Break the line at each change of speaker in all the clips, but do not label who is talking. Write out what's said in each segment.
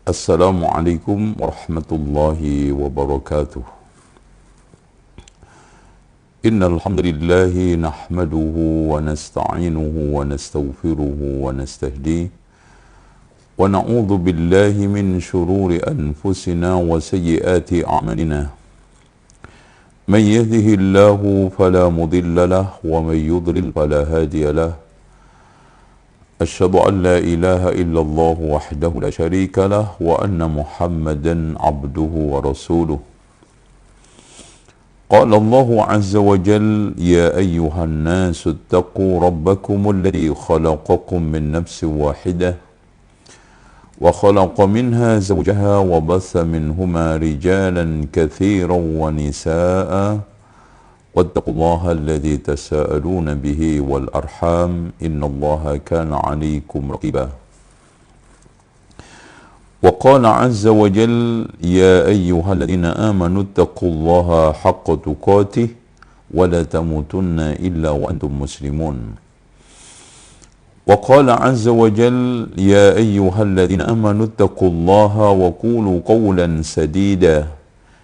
Assalamualaikum warahmatullahi wabarakatuh. Innal hamdalillah nahmaduhu wa nasta'inuhu wa nastaghfiruhu wa nastahdihi wa na'udzu billahi min shururi anfusina wa sayyiati a'malina. Man yahdihillahu fala mudilla lahu wa man yudlil fala hadiya lahu. أشهد أن لا إله إلا الله وحده لا شريك له وأن محمدا عبده ورسوله. قال الله عز وجل يا أيها الناس اتقوا ربكم الذي خلقكم من نفس واحدة وخلق منها زوجها وبث منهما رجالا كثيرا ونساء واتقوا الله الذي تساءلون به والأرحام إن الله كان عليكم رقيبا. وقال عز وجل يا أيها الذين آمنوا اتقوا الله حق تقاته ولا تموتن إلا وأنتم مسلمون. وقال عز وجل يا أيها الذين آمنوا اتقوا الله وقولوا قولا سديدا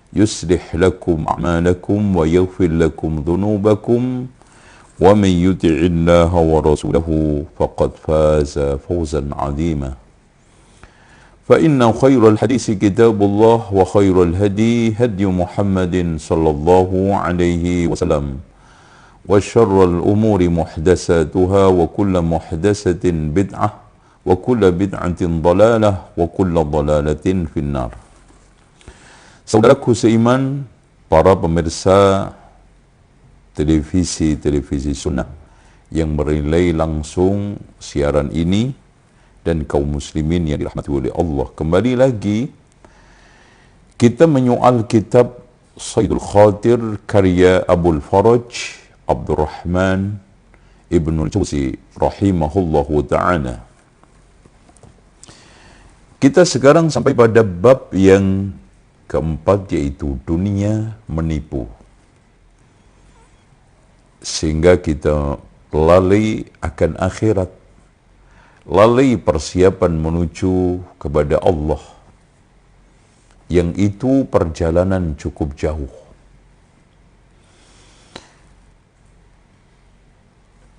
يصلح لكم أعمالكم ويغفر لكم ذنوبكم ومن يطع الله ورسوله فقد فاز فوزا عظيما. فإن خير الحديث كتاب الله وخير الهدي هدي محمد صلى الله عليه وسلم وشر الأمور محدثاتها وكل محدثة بدعة وكل بدعة ضلالة وكل ضلالة في النار. Saudaraku seiman, para pemirsa televisi sunnah yang merilai langsung siaran ini dan kaum muslimin yang dirahmati oleh Allah. Kembali lagi kita menyoal kitab Saidul Khatir karya Abul Faraj Abdurrahman Ibnul Jauzi rahimahullahu ta'ala. Kita sekarang sampai pada bab yang keempat, yaitu dunia menipu, sehingga kita lalai akan akhirat, lalai persiapan menuju kepada Allah, yang itu perjalanan cukup jauh.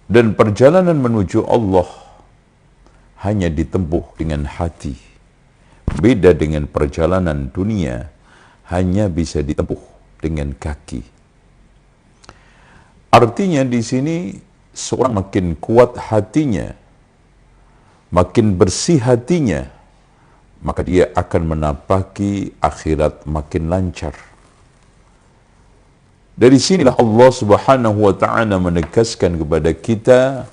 Dan perjalanan menuju Allah hanya ditempuh dengan hati, beda dengan perjalanan dunia hanya bisa ditempuh dengan kaki. Artinya di sini seorang makin kuat hatinya, makin bersih hatinya, maka dia akan menapaki akhirat makin lancar. Dari sinilah Allah Subhanahu wa ta'ala menegaskan kepada kita,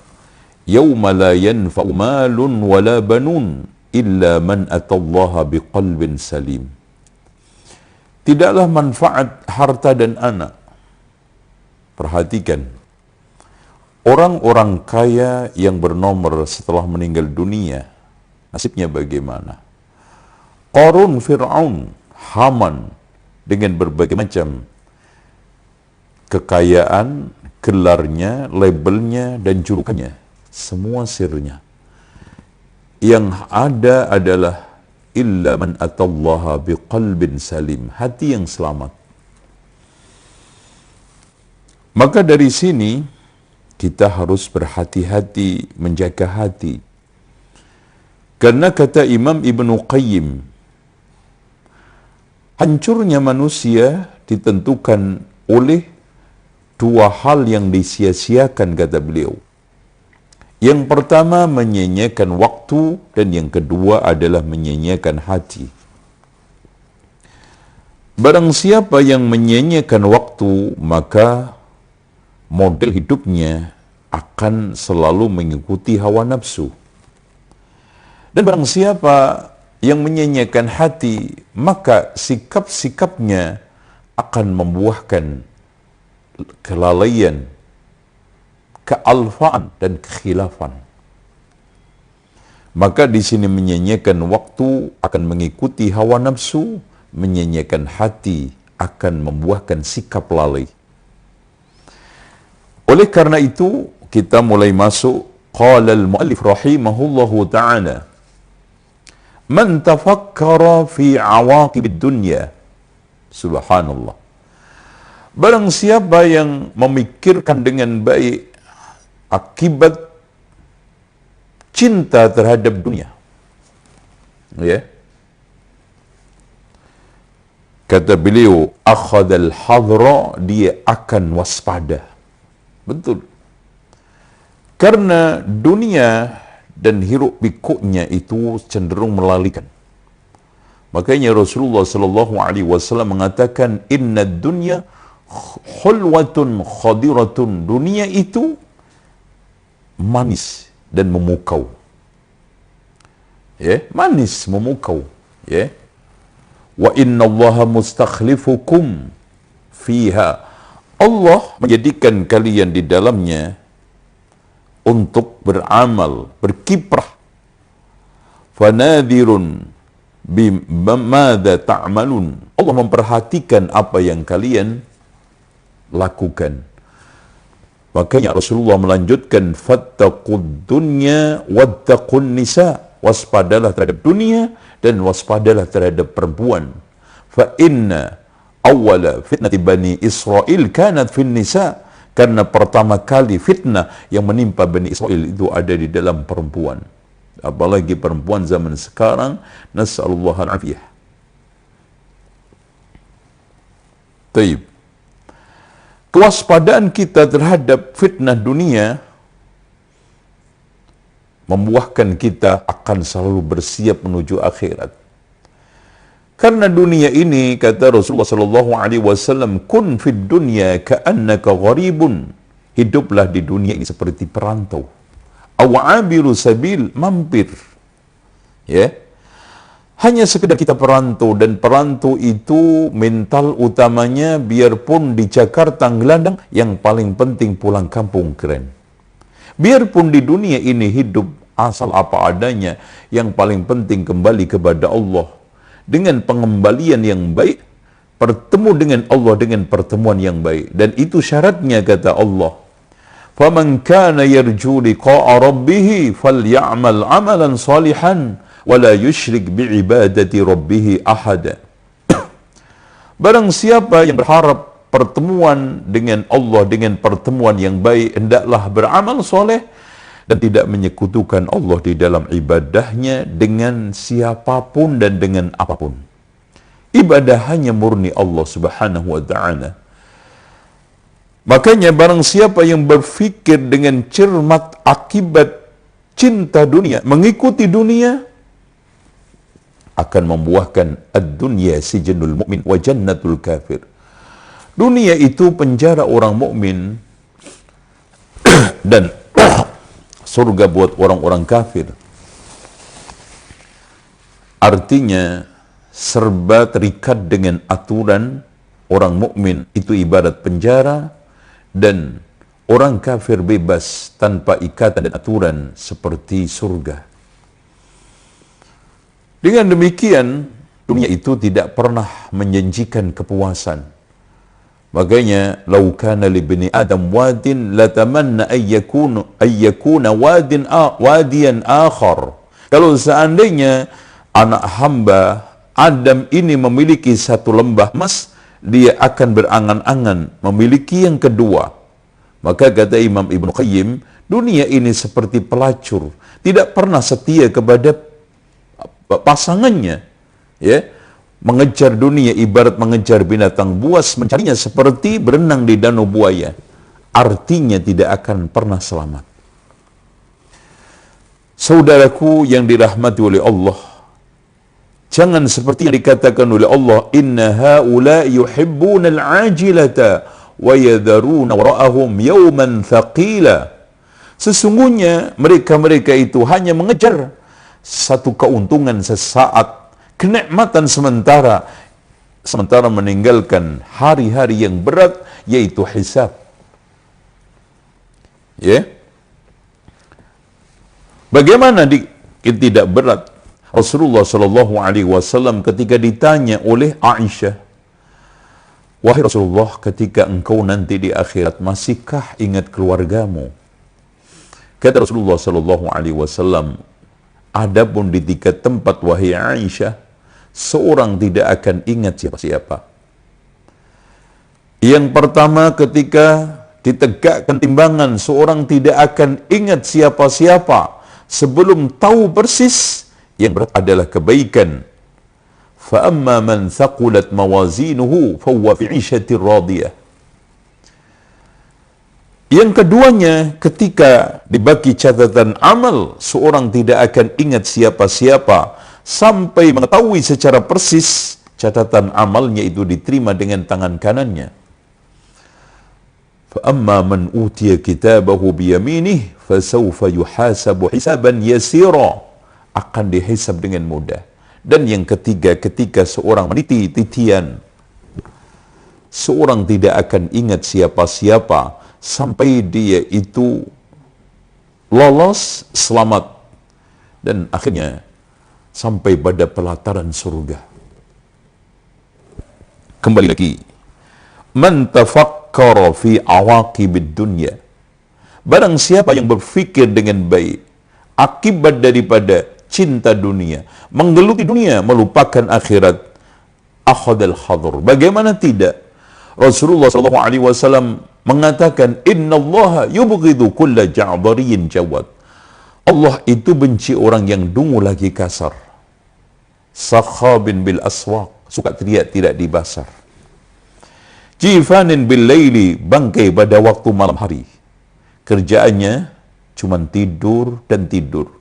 yauma la yanfa'u malun wala banun illa man atallaha biqalbin salim. Tidaklah manfaat harta dan anak. Perhatikan, orang-orang kaya yang bernomor setelah meninggal dunia, nasibnya bagaimana? Qarun, Fir'aun, Haman, dengan berbagai macam kekayaan, gelarnya, labelnya, dan julukannya, semua sirnya. Yang ada adalah illa man atallaha biqalbin salim, hati yang selamat. Maka dari sini kita harus berhati-hati menjaga hati. Karena kata Imam Ibnu Qayyim, hancurnya manusia ditentukan oleh dua hal yang disia-siakan, kata beliau. Yang pertama menyanyiakan waktu, dan yang kedua adalah menyanyiakan hati. Barang siapa yang menyanyiakan waktu, maka model hidupnya akan selalu mengikuti hawa nafsu. Dan barang siapa yang menyanyiakan hati, maka sikap-sikapnya akan membuahkan kelalaian, kealfaan, dan kekhilafan. Maka di sini menyanyiakan waktu akan mengikuti hawa nafsu, menyanyiakan hati akan membuahkan sikap lalai. Oleh karena itu, kita mulai masuk Qala al-muallif rahimahullahu ta'ala, man tafakkara fi awaqibid dunya. Subhanallah. Barang siapa yang memikirkan dengan baik akibat cinta terhadap dunia. Ya. Kata beliau, akhadal hadra, dia akan waspada. Betul. Karena dunia dan hiruk pikuknya itu cenderung melalikan. Makanya Rasulullah sallallahu alaihi wasallam mengatakan, inna dunya khulwatun khadiratun. Dunia itu manis dan memukau. Ya, manis memukau, ya. Wa inna Allaha mustakhlifukum fiha. Allah menjadikan kalian di dalamnya untuk beramal, berkiprah. Fanadirun bimada ta'malun. Allah memperhatikan apa yang kalian lakukan. Makanya Rasulullah melanjutkan, fattaqud dunya wattaqun nisa. Waspadalah terhadap dunia dan waspadalah terhadap perempuan. Fa inna awwala fitnati Bani Israel kanat fin nisa. Karena pertama kali fitnah yang menimpa Bani Israel itu ada di dalam perempuan. Apalagi perempuan zaman sekarang, nas'alullah al-afiyah. Taib. Kewaspadaan kita terhadap fitnah dunia membuahkan kita akan selalu bersiap menuju akhirat. Karena dunia ini, kata Rasulullah sallallahu alaihi wasallam, kun fid dunya ka'annaka gharibun. Hiduplah di dunia ini seperti perantau. Aw abiru sabil, mampir. Ya. Hanya sekedar kita perantau, dan perantau itu mental utamanya, biarpun di Jakarta ngelandang, yang paling penting pulang kampung keren. Biarpun di dunia ini hidup asal apa adanya, yang paling penting kembali kepada Allah. Dengan pengembalian yang baik, bertemu dengan Allah dengan pertemuan yang baik. Dan itu syaratnya, kata Allah. فَمَنْ كَانَ يَرْجُو لِقَاءَ رَبِّهِ فَلْيَعْمَلْ عَمَلًا صَالِحًا وَلَا يُشْرِكْ بِعِبَادَةِ رَبِّهِ أَحَدًا. Barang siapa yang berharap pertemuan dengan Allah dengan pertemuan yang baik, hendaklah beramal soleh dan tidak menyekutukan Allah di dalam ibadahnya dengan siapapun dan dengan apapun. Ibadah hanya murni Allah subhanahu wa ta'ala. Makanya barang siapa yang berfikir dengan cermat akibat cinta dunia, mengikuti dunia, akan membuahkan ad-dunya sijnul mu'min wa jannatul kafir. Dunia itu penjara orang mukmin dan surga buat orang-orang kafir. Artinya serba terikat dengan aturan. Orang mukmin itu ibarat penjara, dan orang kafir bebas tanpa ikatan dan aturan seperti surga. Dengan demikian, dunia itu tidak pernah menjanjikan kepuasan. Makanya, "Lau kana li bani Adam wadin latamanna ayyakuna wadiyan akhar." Kalau seandainya anak hamba Adam ini memiliki satu lembah emas, dia akan berangan-angan memiliki yang kedua. Maka kata Imam Ibnu Qayyim, dunia ini seperti pelacur, tidak pernah setia kepada pasangannya. Ya, mengejar dunia ibarat mengejar binatang buas, mencarinya seperti berenang di danau buaya. Artinya tidak akan pernah selamat. Saudaraku yang dirahmati oleh Allah, jangan seperti yang dikatakan oleh Allah, inna haula yuhibbuna al-ajilata wa yadharuna wara'ahum yawman thaqila. Sesungguhnya mereka-mereka itu hanya mengejar satu keuntungan sesaat, kenikmatan sementara meninggalkan hari-hari yang berat, yaitu hisab. Ya. Bagaimana tidak berat? Rasulullah sallallahu alaihi wasallam ketika ditanya oleh Aisyah, "Wahai Rasulullah, ketika engkau nanti di akhirat, masihkah ingat keluargamu?" Kata Rasulullah sallallahu alaihi wasallam, adapun di 3 tempat wahai Aisyah, seorang tidak akan ingat siapa-siapa. Yang pertama, ketika ditegakkan timbangan, seorang tidak akan ingat siapa-siapa sebelum tahu persis yang berat adalah kebaikan. Fa amma man thaqulat mawazinuhu fa huwa fi 'ishatir radiyah. Yang keduanya, ketika dibagi catatan amal, seorang tidak akan ingat siapa-siapa sampai mengetahui secara persis catatan amalnya itu diterima dengan tangan kanannya. Fa amma man utiya kitabahu biyaminih fasawfa yuhasabu hisaban yasira, akan dihisab dengan mudah. Dan yang ketiga, ketika seorang meniti titian, seorang tidak akan ingat siapa-siapa sampai dia itu lolos, selamat, dan akhirnya sampai pada pelataran surga. Kembali lagi, man tafakkara fi awaqibid dunya, barang siapa yang berpikir dengan baik akibat daripada cinta dunia, menggeluti dunia, melupakan akhirat, akhadal hadr. Bagaimana tidak? Rasulullah SAW mengatakan, innallaha yubghidu kulla ja'bariyin jawad. Allah itu benci orang yang dungu lagi kasar, sakhabin bil aswaq, suka teriak tidak di pasar, jifanin bil laili, bangkai pada waktu malam hari, kerjaannya cuma tidur dan tidur,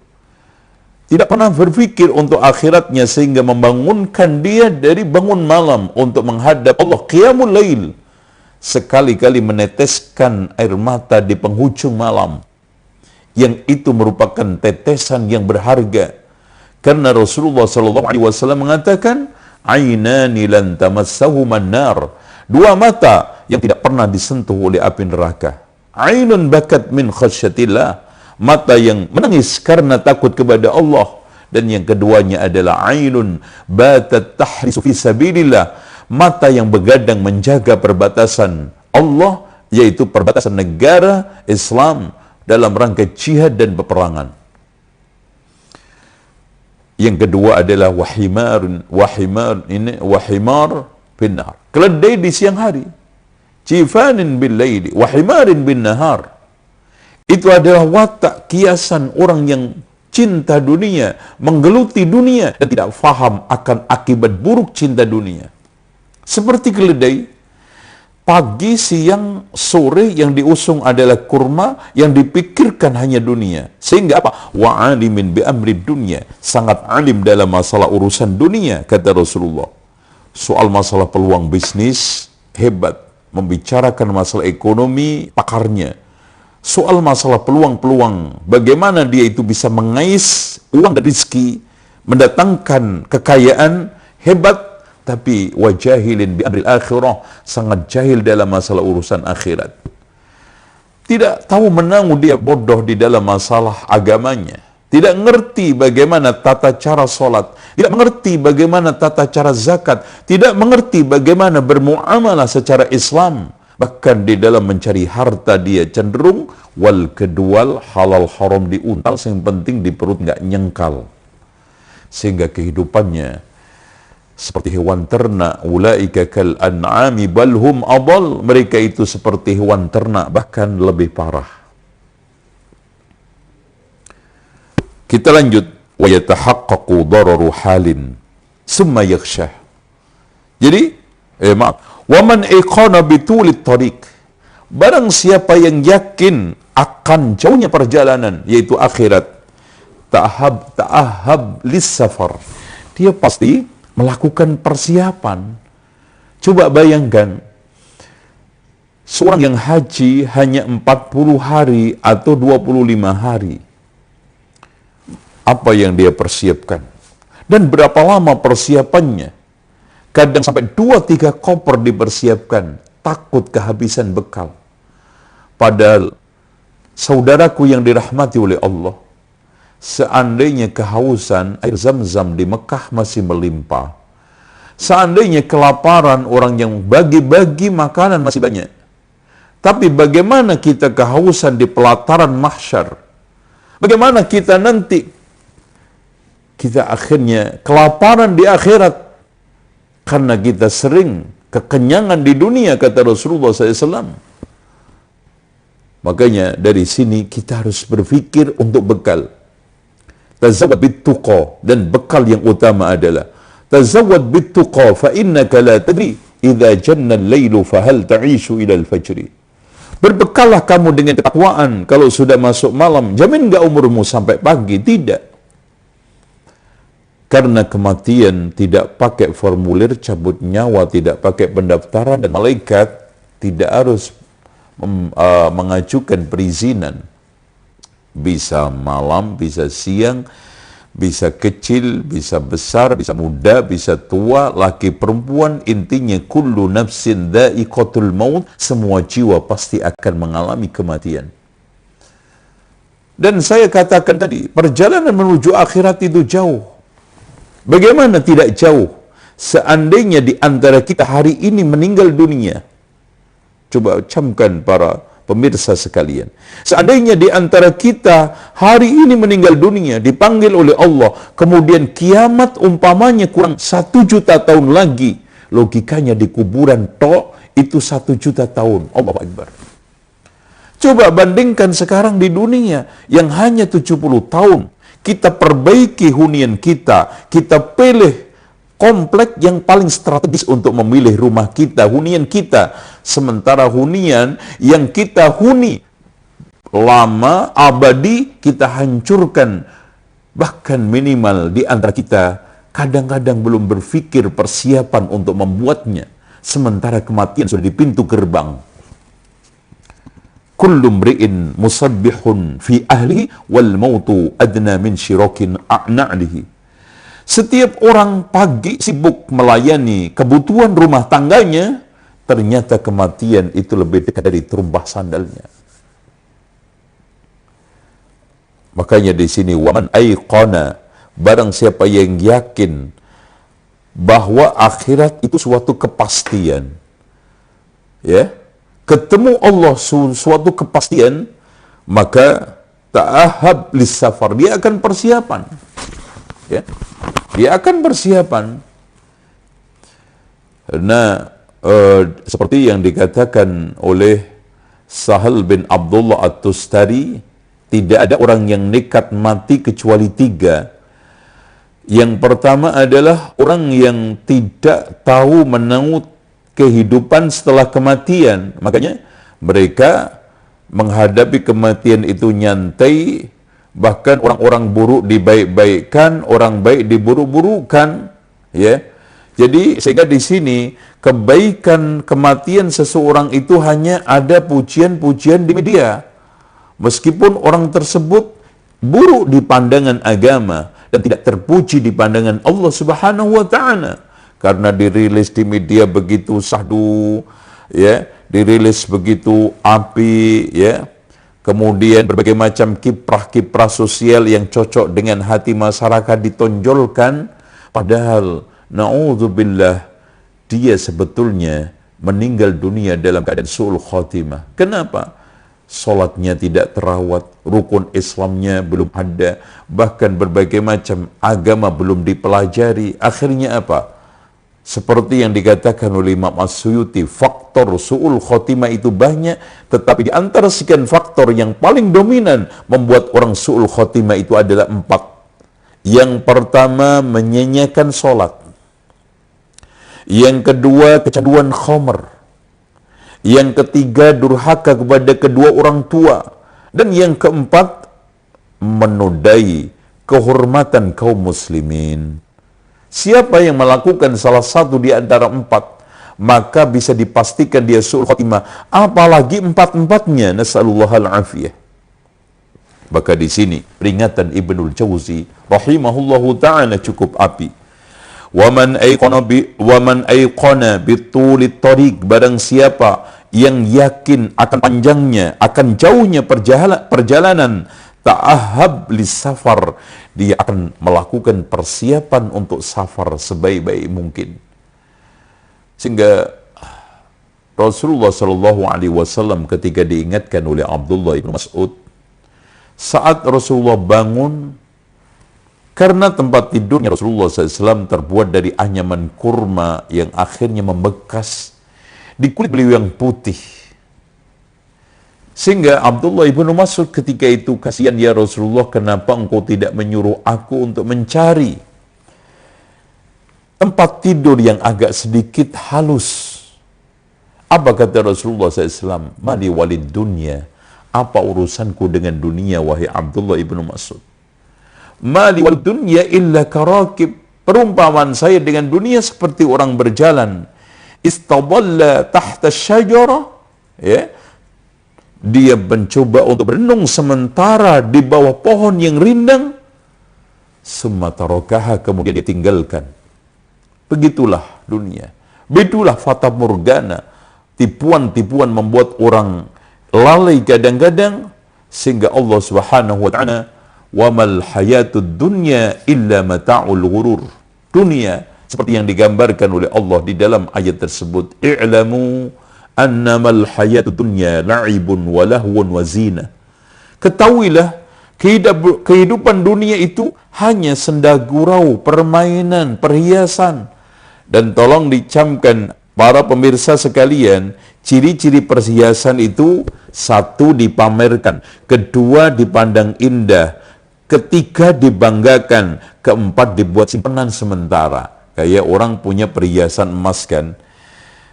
tidak pernah berpikir untuk akhiratnya, sehingga membangunkan dia dari bangun malam untuk menghadap Allah, qiyamul lail, sekali-kali meneteskan air mata di penghujung malam, yang itu merupakan tetesan yang berharga. Karena Rasulullah SAW mengatakan, ainani lan tamassahuman nar, 2 mata yang tidak pernah disentuh oleh api neraka. Ainun bakat min khasyatillah, mata yang menangis karena takut kepada Allah. Dan yang keduanya adalah ainun batat tahrisu fi sabilillah, mata yang begadang menjaga perbatasan Allah, yaitu perbatasan negara Islam dalam rangka jihad dan peperangan. Yang kedua adalah wahimar bin nahar, keledai di siang hari, jifanin bil laili wahimarin bin nahar. Itu adalah watak kiasan orang yang cinta dunia, menggeluti dunia dan tidak faham akan akibat buruk cinta dunia. Seperti keledai, pagi, siang, sore yang diusung adalah kurma, yang dipikirkan hanya dunia. Sehingga apa? Wa alimin bi amri dunia, sangat alim dalam masalah urusan dunia, kata Rasulullah. Soal masalah peluang bisnis, hebat. Membicarakan masalah ekonomi, pakarnya. Soal masalah peluang-peluang, bagaimana dia itu bisa mengais uang dan rezeki, mendatangkan kekayaan, hebat. Tapi wajahilin bi amril akhirah, sangat jahil dalam masalah urusan akhirat. Tidak tahu menangu, dia bodoh di dalam masalah agamanya. Tidak mengerti bagaimana tata cara sholat, tidak mengerti bagaimana tata cara zakat, tidak mengerti bagaimana bermuamalah secara Islam. Bahkan di dalam mencari harta dia cenderung wal kedwal, halal haram diuntal, yang penting di perut nggak nyengkal. Sehingga kehidupannya seperti hewan ternak, ulaika kal an'ami bal hum adall, mereka itu seperti hewan ternak, bahkan lebih parah. Kita lanjut, wa yatahaqqaqu dararu halin summa yakhshah. Jadi, wa man iqana bitulit tariq, barang siapa yang yakin akan jauhnya perjalanan, yaitu akhirat, ta'ahab lis safar, dia pasti melakukan persiapan. Coba bayangkan, seorang yang haji hanya 40 hari atau 25 hari. Apa yang dia persiapkan? Dan berapa lama persiapannya? Kadang sampai 2-3 koper dipersiapkan, takut kehabisan bekal. Padahal, saudaraku yang dirahmati oleh Allah, seandainya kehausan, air zam-zam di Mekah masih melimpah, seandainya kelaparan, orang yang bagi-bagi makanan masih banyak, tapi bagaimana kita kehausan di pelataran mahsyar, Bagaimana kita nanti kita akhirnya kelaparan di akhirat karena kita sering kekenyangan di dunia, kata Rasulullah SAW. Makanya dari sini kita harus berpikir untuk bekal. Tazawwad bittuqa, dan bekal yang utama adalah tazawwad bittuqa fa innaka la tadri idza janna al-lailu fa hal ta'ishu ila al-fajri. Berbekallah kamu dengan ketakwaan, kalau sudah masuk malam, jamin enggak umurmu sampai pagi? Tidak. Karena kematian tidak pakai formulir cabut nyawa, tidak pakai pendaftaran, dan malaikat tidak harus mengajukan perizinan. Bisa malam, bisa siang, bisa kecil, bisa besar, bisa muda, bisa tua, laki perempuan, intinya kullu nafsin dha'iqatul maut, semua jiwa pasti akan mengalami kematian. Dan saya katakan tadi, perjalanan menuju akhirat itu jauh. Bagaimana tidak jauh? Seandainya di antara kita hari ini meninggal dunia, coba camkan para pemirsa sekalian, seandainya di antara kita hari ini meninggal dunia, dipanggil oleh Allah, kemudian kiamat umpamanya kurang 1 juta tahun lagi, logikanya di kuburan tok itu 1 juta tahun. Allahu Akbar. Coba bandingkan sekarang di dunia yang hanya 70 tahun. Kita perbaiki hunian kita pilih komplek yang paling strategis untuk memilih rumah kita, hunian kita. Sementara hunian yang kita huni lama, abadi, kita hancurkan. Bahkan minimal di antara kita kadang-kadang belum berpikir persiapan untuk membuatnya. Sementara kematian sudah di pintu gerbang. Kullu mri'in musabbihun fi ahlihi wal mautu adna min syirakin a'na'lihi. Setiap orang pagi sibuk melayani kebutuhan rumah tangganya, ternyata kematian itu lebih dekat dari terumpah sandalnya. Makanya di sini waman aiqana, barang siapa yang yakin bahwa akhirat itu suatu kepastian, ya, ketemu Allah suatu kepastian, maka ta'ahab lissafar, dia akan persiapan, ya, dia akan persiapan. Nah, seperti yang dikatakan oleh Sahal bin Abdullah At-Tustari, tidak ada orang yang nekat mati kecuali 3. Yang pertama adalah orang yang tidak tahu menaut kehidupan setelah kematian. Makanya mereka menghadapi kematian itu nyantai, bahkan orang-orang buruk dibaik-baikkan, orang baik diburuk-burukan, ya. Jadi sehingga di sini kebaikan kematian seseorang itu hanya ada pujian-pujian di media. Meskipun orang tersebut buruk di pandangan agama dan tidak terpuji di pandangan Allah Subhanahu wa taala. Karena dirilis di media begitu sahdu, ya, dirilis begitu api, ya. Kemudian berbagai macam kiprah-kiprah sosial yang cocok dengan hati masyarakat ditonjolkan, padahal na'udzubillah dia sebetulnya meninggal dunia dalam keadaan su'ul khotimah. Kenapa? Salatnya tidak terawat, rukun Islamnya belum ada, bahkan berbagai macam agama belum dipelajari. Akhirnya apa? Seperti yang dikatakan oleh Imam As-Suyuti, faktor su'ul khotimah itu banyak, tetapi di antara sekian faktor yang paling dominan membuat orang su'ul khotimah itu adalah 4. Yang pertama, menyanyiakan sholat. Yang kedua, kecanduan khamr. Yang ketiga, durhaka kepada kedua orang tua. Dan yang keempat, menodai kehormatan kaum muslimin. Siapa yang melakukan salah satu di antara 4, maka bisa dipastikan dia su'ul khotimah. Apalagi 4-empatnya, nas'alullahal afiyah. Maka di sini peringatan Ibnul Jauzi rahimahullahu ta'ala cukup api. Waman aiqana bitulit tariq, barang siapa yang yakin akan panjangnya, akan jauhnya perjalanan, ta'ahab lissafar, dia akan melakukan persiapan untuk safar sebaik-baik mungkin. Sehingga Rasulullah SAW ketika diingatkan oleh Abdullah bin Mas'ud, saat Rasulullah bangun, karena tempat tidurnya Rasulullah SAW terbuat dari anyaman kurma yang akhirnya membekas di kulit beliau yang putih. Sehingga Abdullah ibnu Mas'ud ketika itu, kasihan ya Rasulullah, kenapa engkau tidak menyuruh aku untuk mencari tempat tidur yang agak sedikit halus? Apa kata Rasulullah SAW? Mali walid dunya. Apa urusanku dengan dunia, wahai Abdullah ibnu Mas'ud? Mali walid dunya illa karakib. Perumpamaan saya dengan dunia seperti orang berjalan. Istadalla tahta syajara. Ya. Dia mencoba untuk berenung sementara di bawah pohon yang rindang. Summa tarakaha, kemudian ditinggalkan. Begitulah dunia. Begitulah fata morgana. Tipuan-tipuan membuat orang lalai kadang-kadang, sehingga Allah Subhanahu wa ta'ala, wa mal hayatud dunya illa mata'ul ghurur. Dunia seperti yang digambarkan oleh Allah di dalam ayat tersebut, i'lamu annamal hayatud dunya la'ibun wa lahwun wa zina. Ketahuilah kehidupan dunia itu hanya senda gurau, permainan, perhiasan. Dan tolong dicamkan para pemirsa sekalian, ciri-ciri perhiasan itu: satu, dipamerkan; kedua, dipandang indah; ketiga, dibanggakan; keempat, dibuat simpanan sementara. Kayak orang punya perhiasan emas kan.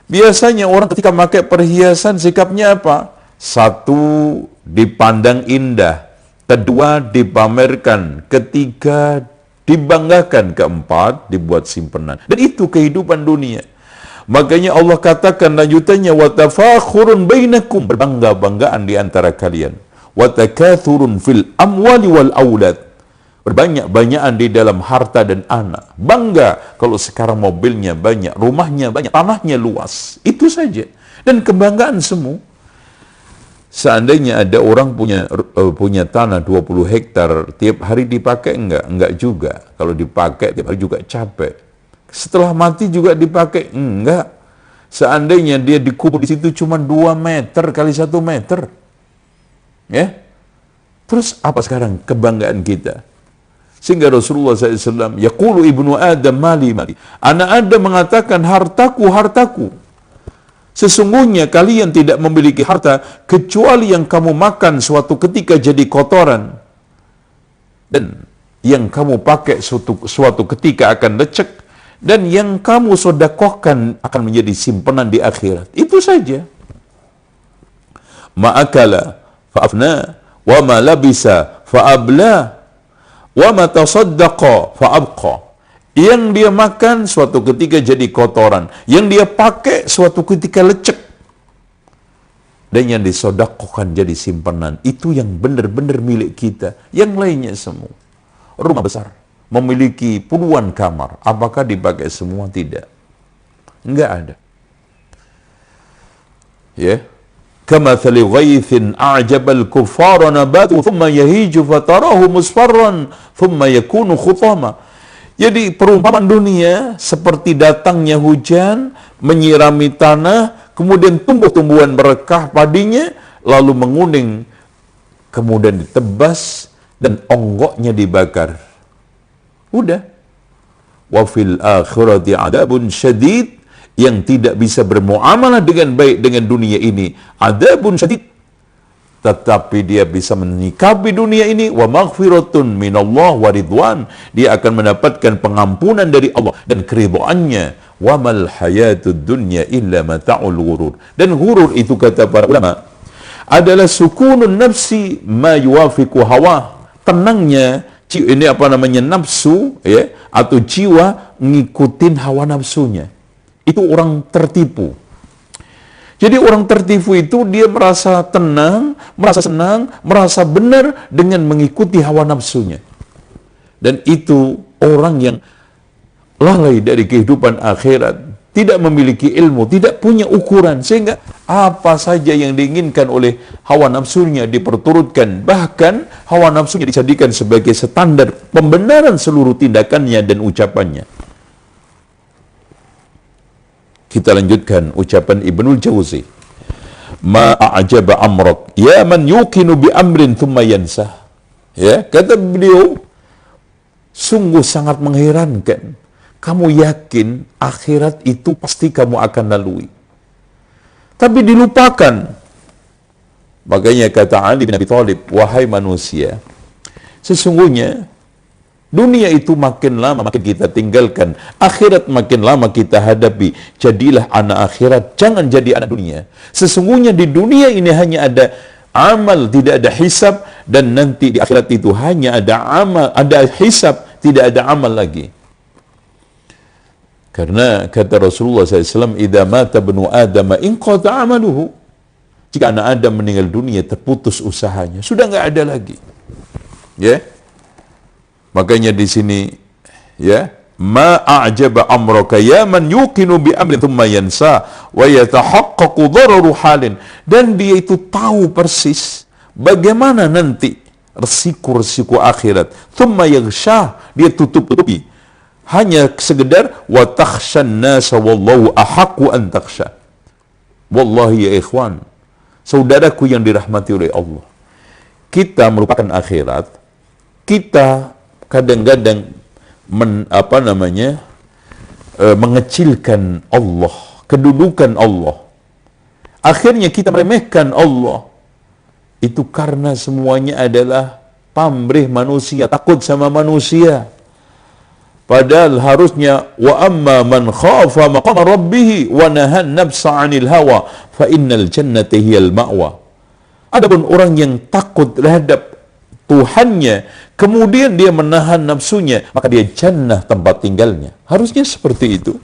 Biasanya orang ketika pakai perhiasan sikapnya apa? Satu, dipandang indah; kedua, dipamerkan; ketiga, dibanggakan; keempat, dibuat simpanan. Dan itu kehidupan dunia. Makanya Allah katakan lanjutannya, wa tafakhurun bainakum, berbangga-banggaan di antara kalian. Wa takathurun fil amwali wal aulad, berbanyak-banyakan di dalam harta dan anak. Bangga kalau sekarang mobilnya banyak, rumahnya banyak, tanahnya luas. Itu saja. Dan kebanggaan semu. Seandainya ada orang punya tanah 20 hektar, tiap hari dipakai enggak? Enggak juga. Kalau dipakai tiap hari juga capek. Setelah mati juga dipakai? Enggak. Seandainya dia dikubur di situ cuma 2 meter kali 1 meter. Ya. Terus apa sekarang kebanggaan kita? Sehingga Rasulullah SAW, yaqulu ibnu Adam mali mali. Anak Adam mengatakan, hartaku, hartaku. Sesungguhnya kalian tidak memiliki harta kecuali yang kamu makan suatu ketika jadi kotoran. Dan yang kamu pakai suatu ketika akan lecek. Dan yang kamu sedekahkan akan menjadi simpanan di akhirat. Itu saja. Ma'akala fa'afna, wa ma labisa fa'abla, wa ma tasaddaqa fa'abqa. Yang dia makan suatu ketika jadi kotoran, yang dia pakai suatu ketika lecek, dan yang disedekahkan jadi simpanan. Itu yang benar-benar milik kita. Yang lainnya semua rumah besar, memiliki puluhan kamar, apakah dipakai semua? Tidak. Enggak ada. Ya. Kamathali ghaithin a'jabal kuffara nabatu thumma yahiju fatarahu musfarran thumma yakunu khutama. Jadi perumpamaan dunia seperti datangnya hujan menyirami tanah, kemudian tumbuh-tumbuhan berkah padinya, lalu menguning, kemudian ditebas dan onggoknya dibakar. Udah. Wa fil akhirati adabun syadid, yang tidak bisa bermuamalah dengan baik dengan dunia ini. Adabun syadid, tetapi dia bisa menyikapi dunia ini. Wa maghfiratun minallah wa ridwan, dia akan mendapatkan pengampunan dari Allah dan keridhaannya. Wa mal hayatud dunya illa mata'ul ghurur. Dan ghurur itu, kata para ulama, adalah sukunun nafsi ma yuwafiqu hawa. Tenangnya ini nafsu, ya, atau jiwa ngikutin hawa nafsunya. Itu orang tertipu. Jadi orang tertipu itu dia merasa tenang, merasa senang, merasa benar dengan mengikuti hawa nafsunya. Dan itu orang yang lalai dari kehidupan akhirat, tidak memiliki ilmu, tidak punya ukuran, sehingga apa saja yang diinginkan oleh hawa nafsunya diperturutkan. Bahkan hawa nafsunya dijadikan sebagai standar pembenaran seluruh tindakannya dan ucapannya. Kita lanjutkan ucapan Ibnul Jauzi. Ma a'jaba amrak, ya man yuqinu bi amrin thumma yansah. Ya, kata beliau, sungguh sangat mengherankan. Kamu yakin akhirat itu pasti kamu akan lalui. Tapi dilupakan. Makanya kata Ali bin Abi Thalib, wahai manusia, sesungguhnya dunia itu makin lama makin kita tinggalkan, akhirat makin lama kita hadapi. Jadilah anak akhirat, jangan jadi anak dunia. Sesungguhnya di dunia ini hanya ada amal, tidak ada hisab, dan nanti di akhirat itu hanya ada amal, ada hisab, tidak ada amal lagi. Karena kata Rasulullah SAW, idza mata ibnu Adam inqata amaluhu. Jika anak Adam meninggal dunia, terputus usahanya, sudah nggak ada lagi. Ya, makanya di sini, ya, ma a'jaba amraka ya man yuqinu bi amrin thumma yansa wa yatahaqqaqu dararu halin. Dan dia itu tahu persis bagaimana nanti resiko-resiko akhirat. Thumma yaghsha, dia tutup-tutupi. Hanya sekedar wa takhshan nasa wallahu ahaqqu an takhsha. Wallahi ya ikhwan, saudaraku yang dirahmati oleh Allah, kita melupakan akhirat, kita kadang-kadang mengecilkan Allah, kedudukan Allah. Akhirnya kita meremehkan Allah. Itu karena semuanya adalah pamrih manusia, takut sama manusia. Padahal harusnya wa amma man khafa maqama rabbih wa nahan nafsa 'anil hawa fa innal jannata hiyal ma'wa. Adapun orang yang takut terhadap Tuhannya, kemudian dia menahan nafsunya, maka dia jannah tempat tinggalnya. Harusnya seperti itu.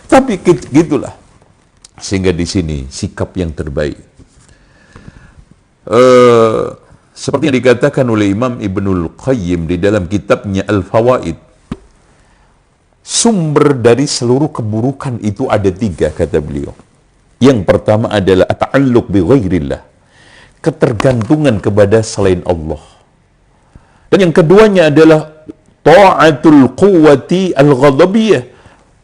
Tapi gitulah. Sehingga di sini sikap yang terbaik. Seperti yang dikatakan oleh Imam Ibnul Qayyim di dalam kitabnya Al-Fawaid, sumber dari seluruh keburukan itu ada 3, kata beliau. Yang pertama adalah at-ta'alluq bi ghairillah, ketergantungan kepada selain Allah. Dan yang keduanya adalah ta'atul quwwati al-ghadabiyah,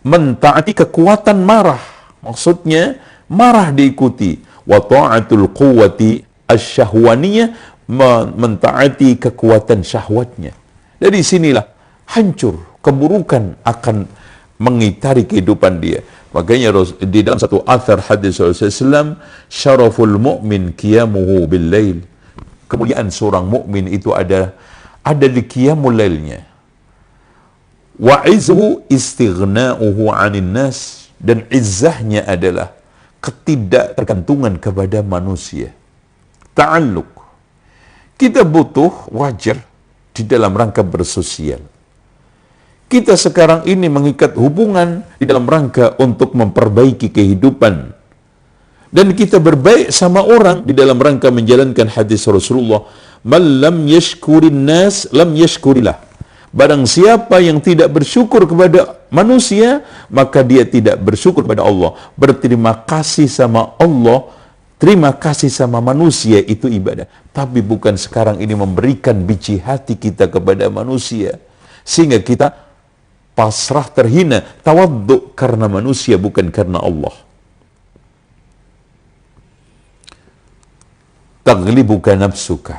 mentaati kekuatan marah. Maksudnya marah diikuti. Wa ta'atul quwwati asy-syahwaniyah, mentaati kekuatan syahwatnya. Dari sinilah hancur, keburukan akan mengitari kehidupan dia. Makanya di dalam satu athar hadis Rasulullah SAW, syaraful mu'min qiyamuhu bil lail, kemuliaan seorang mukmin itu ada di qiyamul lailnya. Wa izhu istighna'uhu 'anil nas, dan izzahnya adalah ketidaktergantungan kepada manusia. Ta'alluq, kita butuh wajar di dalam rangka bersosial. Kita sekarang ini mengikat hubungan di dalam rangka untuk memperbaiki kehidupan. Dan kita berbaik sama orang di dalam rangka menjalankan hadis Rasulullah, man lam yashkurin nas lam yashkurillah. Barang siapa yang tidak bersyukur kepada manusia, maka dia tidak bersyukur kepada Allah. Berterima kasih sama Allah, terima kasih sama manusia, itu ibadah. Tapi bukan sekarang ini memberikan biji hati kita kepada manusia, sehingga kita pasrah, terhina, tawaddu karena manusia, bukan karena Allah. Taghlibuka nafsuka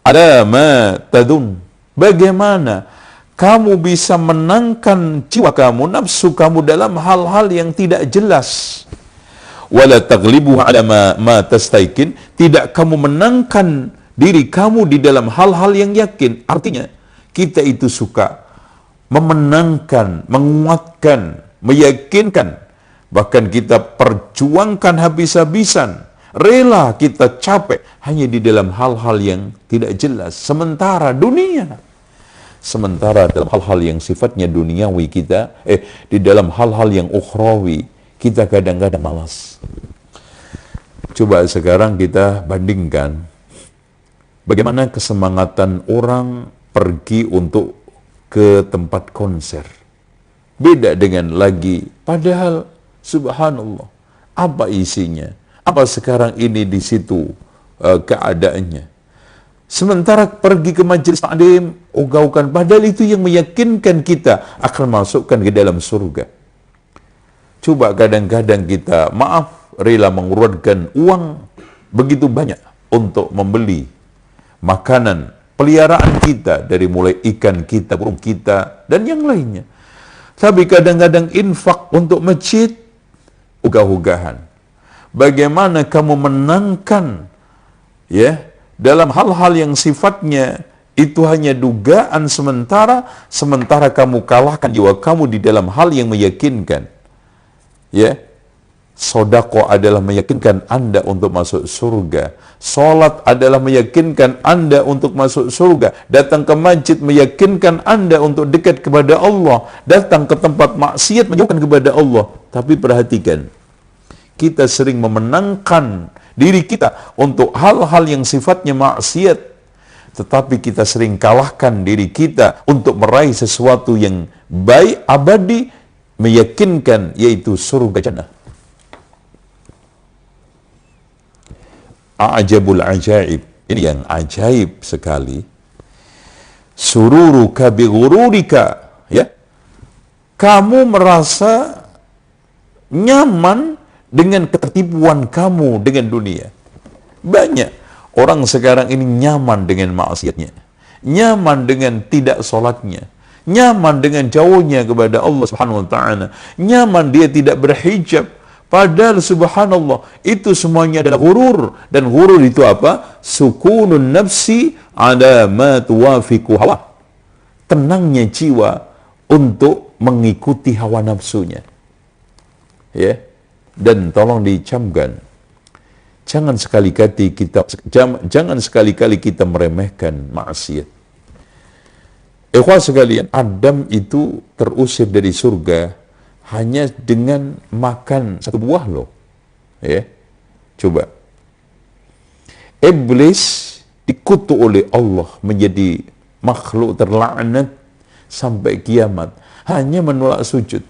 ala ma tadun, bagaimana kamu bisa menangkan jiwa kamu, nafsu kamu dalam hal-hal yang tidak jelas. Wala taghlibuha ala ma tastaikin, tidak kamu menangkan diri kamu di dalam hal-hal yang yakin. Artinya kita itu suka memenangkan, menguatkan, meyakinkan, bahkan kita perjuangkan habis-habisan, rela kita capek hanya di dalam hal-hal yang tidak jelas, sementara dalam hal-hal yang sifatnya duniawi kita, di dalam hal-hal yang ukhrawi kita kadang-kadang malas. Coba sekarang kita bandingkan bagaimana kesemangatan orang pergi untuk ke tempat konser. Beda dengan lagi, padahal subhanallah, apa isinya? Apa sekarang ini di situ keadaannya? Sementara pergi ke majelis taklim, ugaukan, padahal itu yang meyakinkan kita akan masukkan ke dalam surga. Coba kadang-kadang kita, rela mengeluarkan uang begitu banyak untuk membeli makanan peliharaan kita, dari mulai ikan kita, burung kita, dan yang lainnya. Tapi kadang-kadang infak untuk masjid, ugah-ugahan. Bagaimana kamu menangkan ya dalam hal-hal yang sifatnya itu hanya dugaan sementara kamu kalahkan jiwa kamu di dalam hal yang meyakinkan. Ya, sedekah adalah meyakinkan Anda untuk masuk surga. Salat adalah meyakinkan Anda untuk masuk surga. Datang ke masjid meyakinkan Anda untuk dekat kepada Allah. Datang ke tempat maksiat menjauhkan kepada Allah. Tapi perhatikan, kita sering memenangkan diri kita untuk hal-hal yang sifatnya maksiat, tetapi kita sering kalahkan diri kita untuk meraih sesuatu yang baik, abadi, meyakinkan, yaitu surga jannah. Ajabul ajaib, ini yang ajaib sekali. Sururuka bighururika, ya. Kamu merasa nyaman dengan ketertipuan kamu dengan dunia. Banyak orang sekarang ini nyaman dengan maksiatnya, nyaman dengan tidak sholatnya, nyaman dengan jauhnya kepada Allah Subhanahu wa taala, nyaman dia tidak berhijab. Padahal subhanallah, itu semuanya adalah ghurur. Dan ghurur itu apa? Sukunun nafsi ala ma tuwafiqu hawa. Tenangnya jiwa untuk mengikuti hawa nafsunya. Ya. Dan tolong dicamkan, jangan sekali-kali kita meremehkan maksiat. Ikhwah sekalian, Adam itu terusir dari surga hanya dengan makan satu buah loh. Ya. Coba. Iblis dikutuk oleh Allah menjadi makhluk terlaknat sampai kiamat hanya menolak sujud.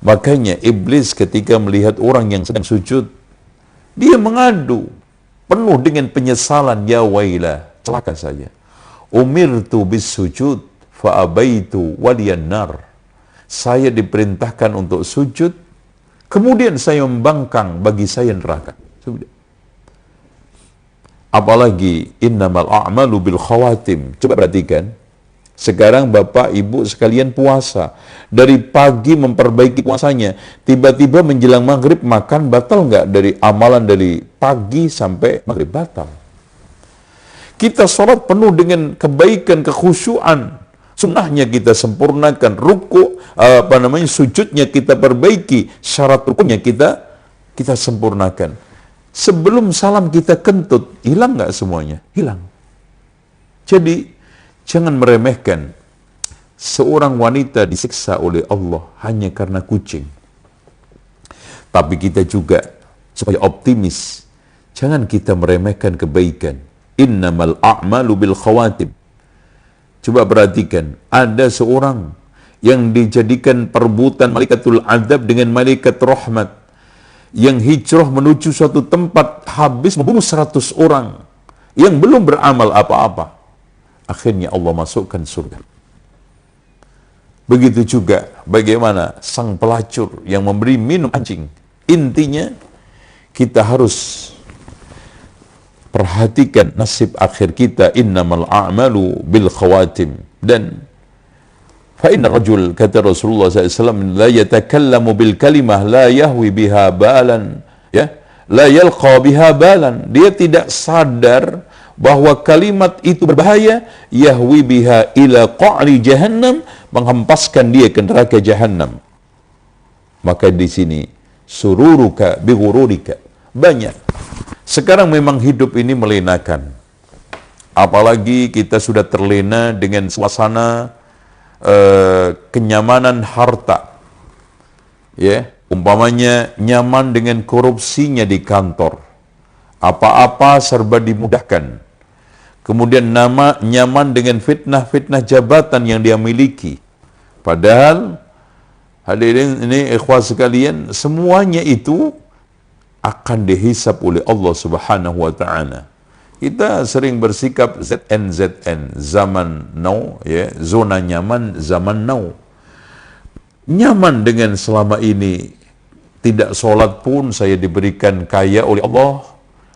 Makanya iblis ketika melihat orang yang sedang sujud, dia mengadu penuh dengan penyesalan, ya wailah, celaka saya. Umirtu bis sujud fa abaitu waliyan nar. Saya diperintahkan untuk sujud, kemudian saya membangkang, bagi saya neraka. Sudah. Apalagi innamal a'malu bil khawatim. Coba perhatikan. Sekarang Bapak Ibu sekalian puasa, dari pagi memperbaiki puasanya, tiba-tiba menjelang maghrib makan, batal nggak dari amalan dari pagi sampai maghrib? Batal. Kita sholat penuh dengan kebaikan, kekhusyuan, sunnahnya kita sempurnakan, ruku sujudnya kita perbaiki, syarat rukunya kita sempurnakan. Sebelum salam kita kentut, hilang nggak semuanya? Hilang. Jadi jangan meremehkan seorang wanita disiksa oleh Allah hanya karena kucing. Tapi kita juga supaya optimis, jangan kita meremehkan kebaikan. Innamal a'malu bil khawatim. Coba perhatikan, ada seorang yang dijadikan perebutan malaikatul adab dengan malaikat rahmat, yang hijrah menuju suatu tempat habis membunuh 100 orang yang belum beramal apa-apa. Akhirnya Allah masukkan surga. Begitu juga bagaimana sang pelacur yang memberi minum anjing. Intinya kita harus perhatikan nasib akhir kita. Innamal a'malu bil khawatim. Dan fa inna rajul, kata Rasulullah SAW, la yatakallamu bil kalimah la yahwi biha balan, ya, la yalqa biha balan. Dia tidak sadar bahwa kalimat itu berbahaya, yahwi biha ila qa'ri jahannam, menghempaskan dia ke neraka jahannam. Maka di sini sururuka bighururika. Banyak sekarang memang hidup ini melenakan, apalagi kita sudah terlena dengan suasana kenyamanan harta, ya, umpamanya nyaman dengan korupsinya di kantor, apa-apa serba dimudahkan, kemudian nyaman dengan fitnah-fitnah jabatan yang dia miliki. Padahal hadirin ini ikhwah sekalian, semuanya itu akan dihisab oleh Allah Subhanahu wa taala. Kita sering bersikap ZN zaman now, ya, zona nyaman zaman now. Nyaman dengan selama ini tidak sholat pun saya diberikan kaya oleh Allah,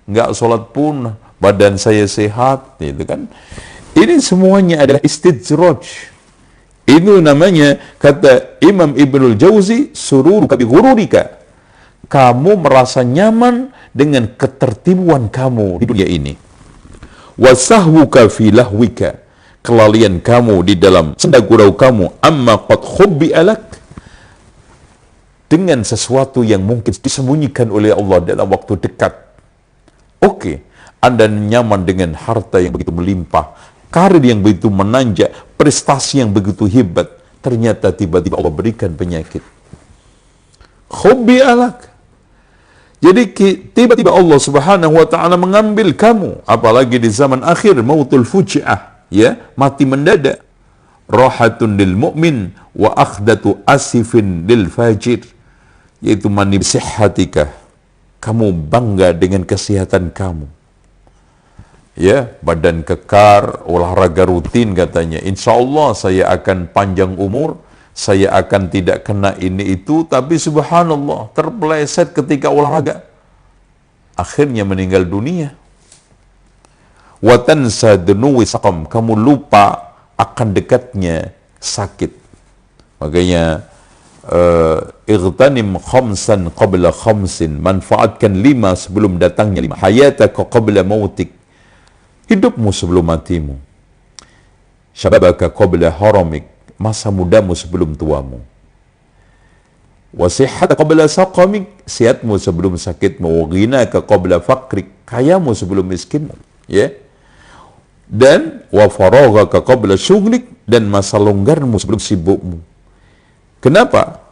nggak sholat pun badan saya sehat, gitu kan. Ini semuanya adalah istidraj. Itu namanya, kata Imam Ibnul Jauzi, sururuka bi ghururika. Kamu merasa nyaman dengan ketertibuan kamu di dunia ini. Wasahwuka fi lahwika. Kelalaian kamu di dalam senda gurau kamu, amma qad khubbi alak, dengan sesuatu yang mungkin disembunyikan oleh Allah dalam waktu dekat. Oke, Anda nyaman dengan harta yang begitu melimpah, karir yang begitu menanjak, prestasi yang begitu hebat, ternyata tiba-tiba Allah berikan penyakit. Khubbi alak. Jadi tiba-tiba Allah Subhanahu wa taala mengambil kamu, apalagi di zaman akhir, mautul fuji'ah, ya, mati mendadak. Rahatun lil mu'min wa akhdatu asifin lil fajir, yaitu mani sihhatika. Kamu bangga dengan kesehatan kamu, ya, badan kekar, olahraga rutin katanya, insya Allah saya akan panjang umur, saya akan tidak kena ini itu, tapi subhanallah terpeleset ketika olahraga, akhirnya meninggal dunia. Wa tansa dunuwi saqam, kamu lupa akan dekatnya sakit. Makanya igtanim khamsan qabla khamsin, manfaatkan 5 sebelum datangnya 5. Hayataka qabla mautik, hidupmu sebelum matimu. Syababaka qabla haramik, masa mudamu sebelum tuamu. Wasihhataka qabla saqamik, sehatmu sebelum sakitmu. Waghinaka qabla faqrik, kayamu sebelum miskinmu, ya. Dan wa faraghaka qabla syughlik, dan masa longgarmu sebelum sibukmu. Kenapa?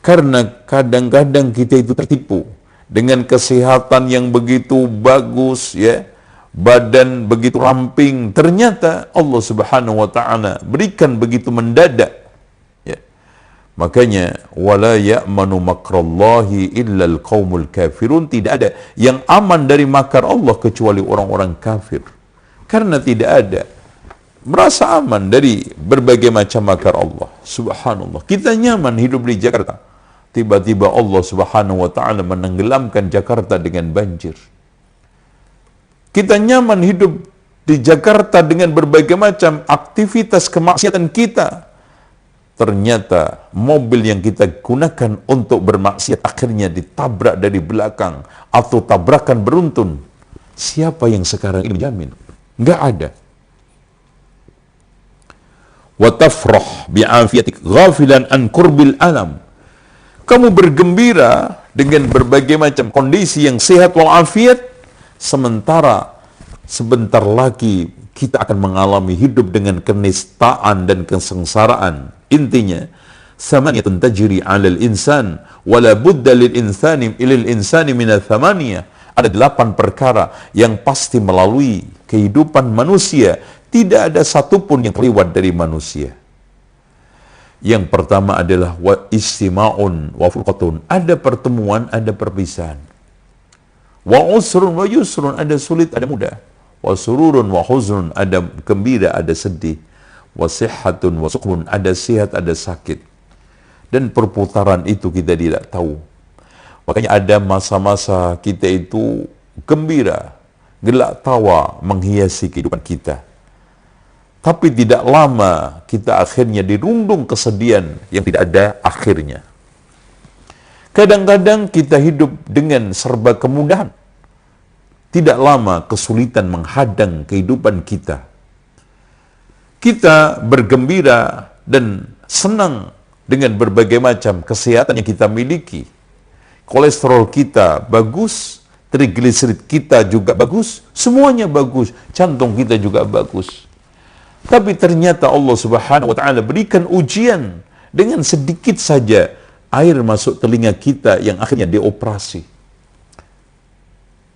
Karena kadang-kadang kita itu tertipu dengan kesehatan yang begitu bagus, ya, badan begitu ramping, ternyata Allah Subhanahu wa taala berikan begitu mendadak, ya. Makanya wala ya'manu makrallahi illa alqaumul kafirun, tidak ada yang aman dari makar Allah kecuali orang-orang kafir. Karena tidak ada merasa aman dari berbagai macam makar Allah. Subhanallah, kita nyaman hidup di Jakarta, tiba-tiba Allah Subhanahu wa taala menenggelamkan Jakarta dengan banjir. Kita nyaman hidup di Jakarta dengan berbagai macam aktivitas kemaksiatan kita, ternyata mobil yang kita gunakan untuk bermaksiat akhirnya ditabrak dari belakang atau tabrakan beruntun. Siapa yang sekarang ini menjamin? Enggak ada. Wa tafrah bi'afiyatik ghafilan an kurbil alam. Kamu bergembira dengan berbagai macam kondisi yang sehat walafiat, sementara sebentar lagi kita akan mengalami hidup dengan kenistaan dan kesengsaraan. Intinya, samaniyatun tajri 'alal insan wala budda lil insani ilal insani min thamaniyah. Ada 8 perkara yang pasti melalui kehidupan manusia, tidak ada satupun yang terlewat dari manusia. Yang pertama adalah wa istima'un wa furqatun, ada pertemuan, ada perpisahan. Wa usrun wa yusrun, ada sulit, ada mudah. Wa sururun wa huznun, ada gembira, ada sedih. Wa sihhatun wa suqmun, ada sehat, ada sakit. Dan perputaran itu kita tidak tahu. Makanya ada masa-masa kita itu gembira, gelak tawa menghiasi kehidupan kita. Tapi tidak lama kita akhirnya dirundung kesedihan yang tidak ada akhirnya. Kadang-kadang kita hidup dengan serba kemudahan. Tidak lama kesulitan menghadang kehidupan kita. Kita bergembira dan senang dengan berbagai macam kesehatan yang kita miliki. Kolesterol kita bagus, trigliserid kita juga bagus, semuanya bagus, jantung kita juga bagus. Tapi ternyata Allah Subhanahu wa taala berikan ujian dengan sedikit saja air masuk telinga kita yang akhirnya dioperasi.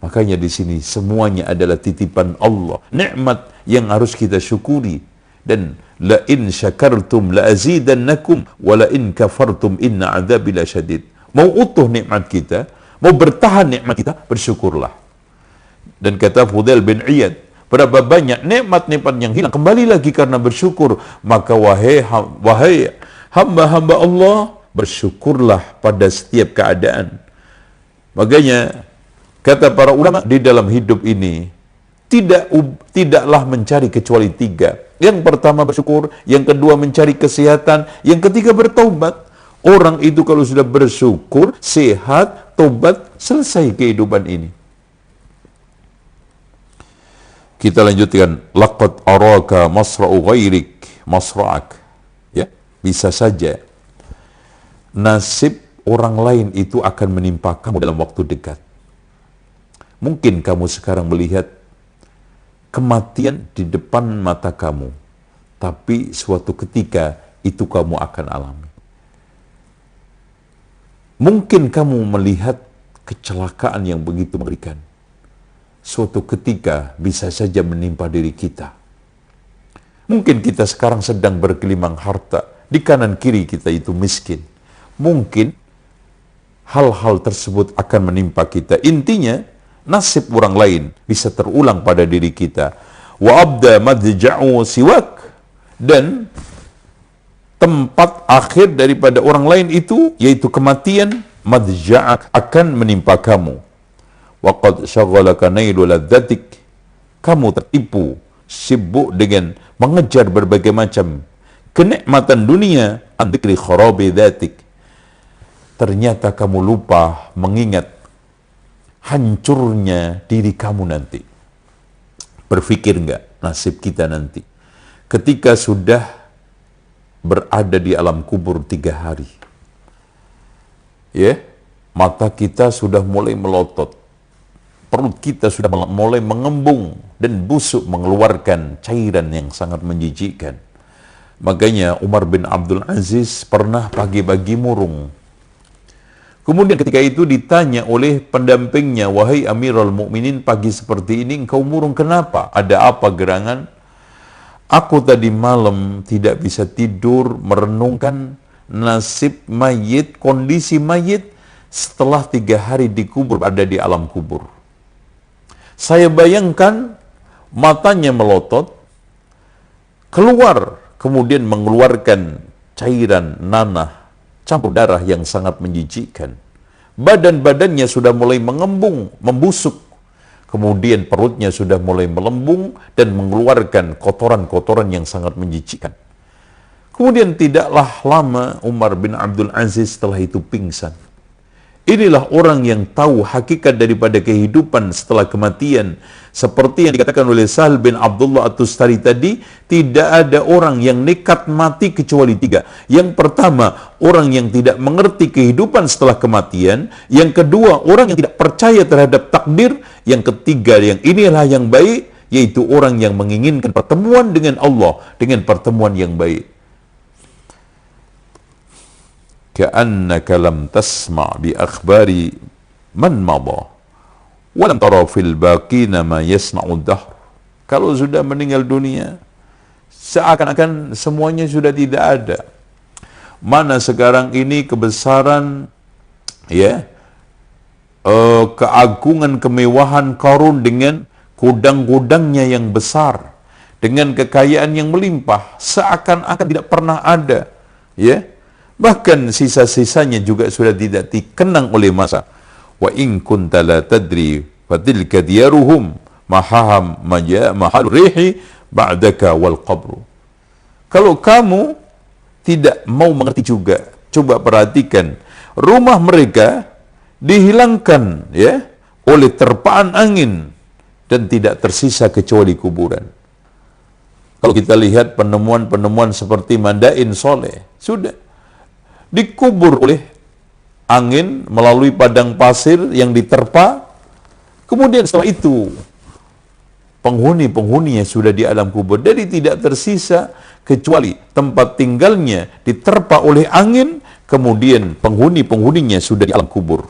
Makanya di sini semuanya adalah titipan Allah, nikmat yang harus kita syukuri. Dan la in syakartum la azidannakum wa la in kafartum inna adzabi lasyadid. Mau utuh nikmat kita, mau bertahan nikmat kita, bersyukurlah. Dan kata Fudail bin Iyad, berapa banyak nikmat-nikmat yang hilang, kembali lagi karena bersyukur. Maka wahai hamba-hamba Allah, bersyukurlah pada setiap keadaan. Makanya kata para ulama, di dalam hidup ini tidaklah mencari kecuali tiga. Yang pertama bersyukur, yang kedua mencari kesehatan, yang ketiga bertaubat. Orang itu kalau sudah bersyukur, sehat, taubat, selesai kehidupan ini. Kita lanjutkan. Laqad araka masra'u ghairik masra'ak. Ya, bisa saja nasib orang lain itu akan menimpa kamu dalam waktu dekat. Mungkin kamu sekarang melihat kematian di depan mata kamu, tapi suatu ketika itu kamu akan alami. Mungkin kamu melihat kecelakaan yang begitu mengerikan. Suatu ketika bisa saja menimpa diri kita. Mungkin kita sekarang sedang bergelimang harta, di kanan kiri kita itu miskin. Mungkin hal-hal tersebut akan menimpa kita. Intinya, nasib orang lain bisa terulang pada diri kita. Wa abda madja'u siwak, dan tempat akhir daripada orang lain itu, yaitu kematian, madja'ak, akan menimpa kamu. Wa qad syaghalaka nailu ladzatik, kamu tertipu, sibuk dengan mengejar berbagai macam kenikmatan dunia, an dzikri kharabi dzatik. Ternyata kamu lupa mengingat hancurnya diri kamu nanti. Berpikir enggak nasib kita nanti ketika sudah berada di alam kubur 3 hari? Ya, mata kita sudah mulai melotot, perut kita sudah mulai mengembung dan busuk mengeluarkan cairan yang sangat menjijikkan. Makanya Umar bin Abdul Aziz pernah pagi-pagi murung. Kemudian ketika itu ditanya oleh pendampingnya, wahai Amirul Mukminin, pagi seperti ini engkau murung kenapa? Ada apa gerangan? Aku tadi malam tidak bisa tidur merenungkan nasib mayit, kondisi mayit setelah 3 hari dikubur, ada di alam kubur. Saya bayangkan matanya melotot, keluar, kemudian mengeluarkan cairan nanah, campur darah yang sangat menjijikkan. Badan-badannya sudah mulai mengembung, membusuk. Kemudian perutnya sudah mulai melembung dan mengeluarkan kotoran-kotoran yang sangat menjijikkan. Kemudian tidaklah lama Umar bin Abdul Aziz setelah itu pingsan. Inilah orang yang tahu hakikat daripada kehidupan setelah kematian. Seperti yang dikatakan oleh Sahal bin Abdullah At-Tustari tadi, tidak ada orang yang nekat mati kecuali 3. Yang pertama, orang yang tidak mengerti kehidupan setelah kematian. Yang kedua, orang yang tidak percaya terhadap takdir. Yang ketiga, yang inilah yang baik, yaitu orang yang menginginkan pertemuan dengan Allah, dengan pertemuan yang baik. Ka'annaka lam tasma' bi akhbari man mada wa lam tara fil baqina ma yasna'u dahr. Kalau sudah meninggal dunia, seakan-akan semuanya sudah tidak ada. Mana sekarang ini kebesaran, ya, keagungan, kemewahan Qarun dengan gudang-gudangnya yang besar, dengan kekayaan yang melimpah, seakan-akan tidak pernah ada, ya. Bahkan sisa-sisanya juga sudah tidak dikenang oleh masa. Wa in kunta la tadri fatilka diyaruhum mahaham mahal rihi ba'daka wal qabru. Kalau kamu tidak mau mengerti juga, coba perhatikan, rumah mereka dihilangkan, ya, oleh terpaan angin dan tidak tersisa kecuali kuburan. Kalau kita lihat penemuan-penemuan seperti Madain Soleh, sudah dikubur oleh angin melalui padang pasir yang diterpa. Kemudian setelah itu penghuni-penghuninya sudah di alam kubur, jadi tidak tersisa kecuali tempat tinggalnya diterpa oleh angin, kemudian penghuni-penghuninya sudah di alam kubur.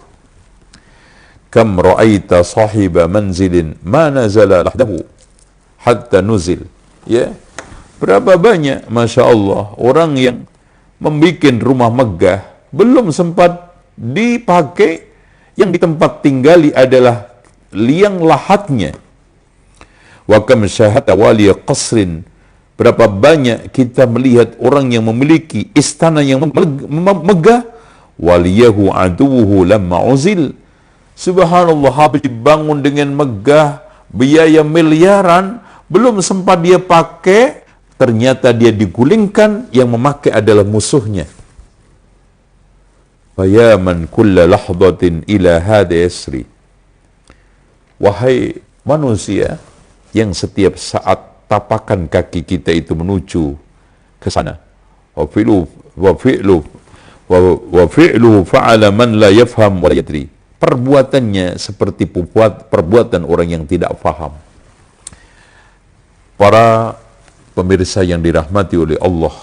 Kam ra'aita sahiba manzilin ma nazala lahdahu hatta nuzil. Ya, berapa banyak, Masya Allah, orang yang membikin rumah megah, belum sempat dipakai, yang di tempat tinggali adalah liang lahatnya. Wa kam syahata wali qasrin, berapa banyak kita melihat orang yang memiliki istana yang megah, waliyahu aduhu lamma uzil. Subhanallah, habis dibangun dengan megah, biaya miliaran, belum sempat dia pakai, ternyata dia digulingkan, yang memakai adalah musuhnya. Fayaman kulla lahdatin ila hada yasri. Wahai manusia yang setiap saat tapakan kaki kita itu menuju ke sana. Wa fi'lu fa'ala man la yafham wa la yadri. Perbuatannya seperti perbuatan orang yang tidak faham. Para pemirsa yang dirahmati oleh Allah,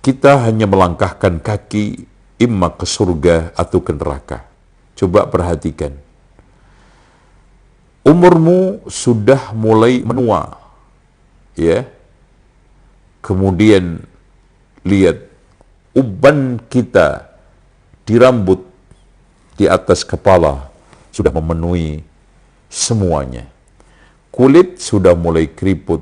kita hanya melangkahkan kaki imma ke surga atau ke neraka. Coba perhatikan. Umurmu sudah mulai menua, ya. Kemudian lihat uban kita di rambut, di atas kepala sudah memenuhi semuanya. Kulit sudah mulai keriput,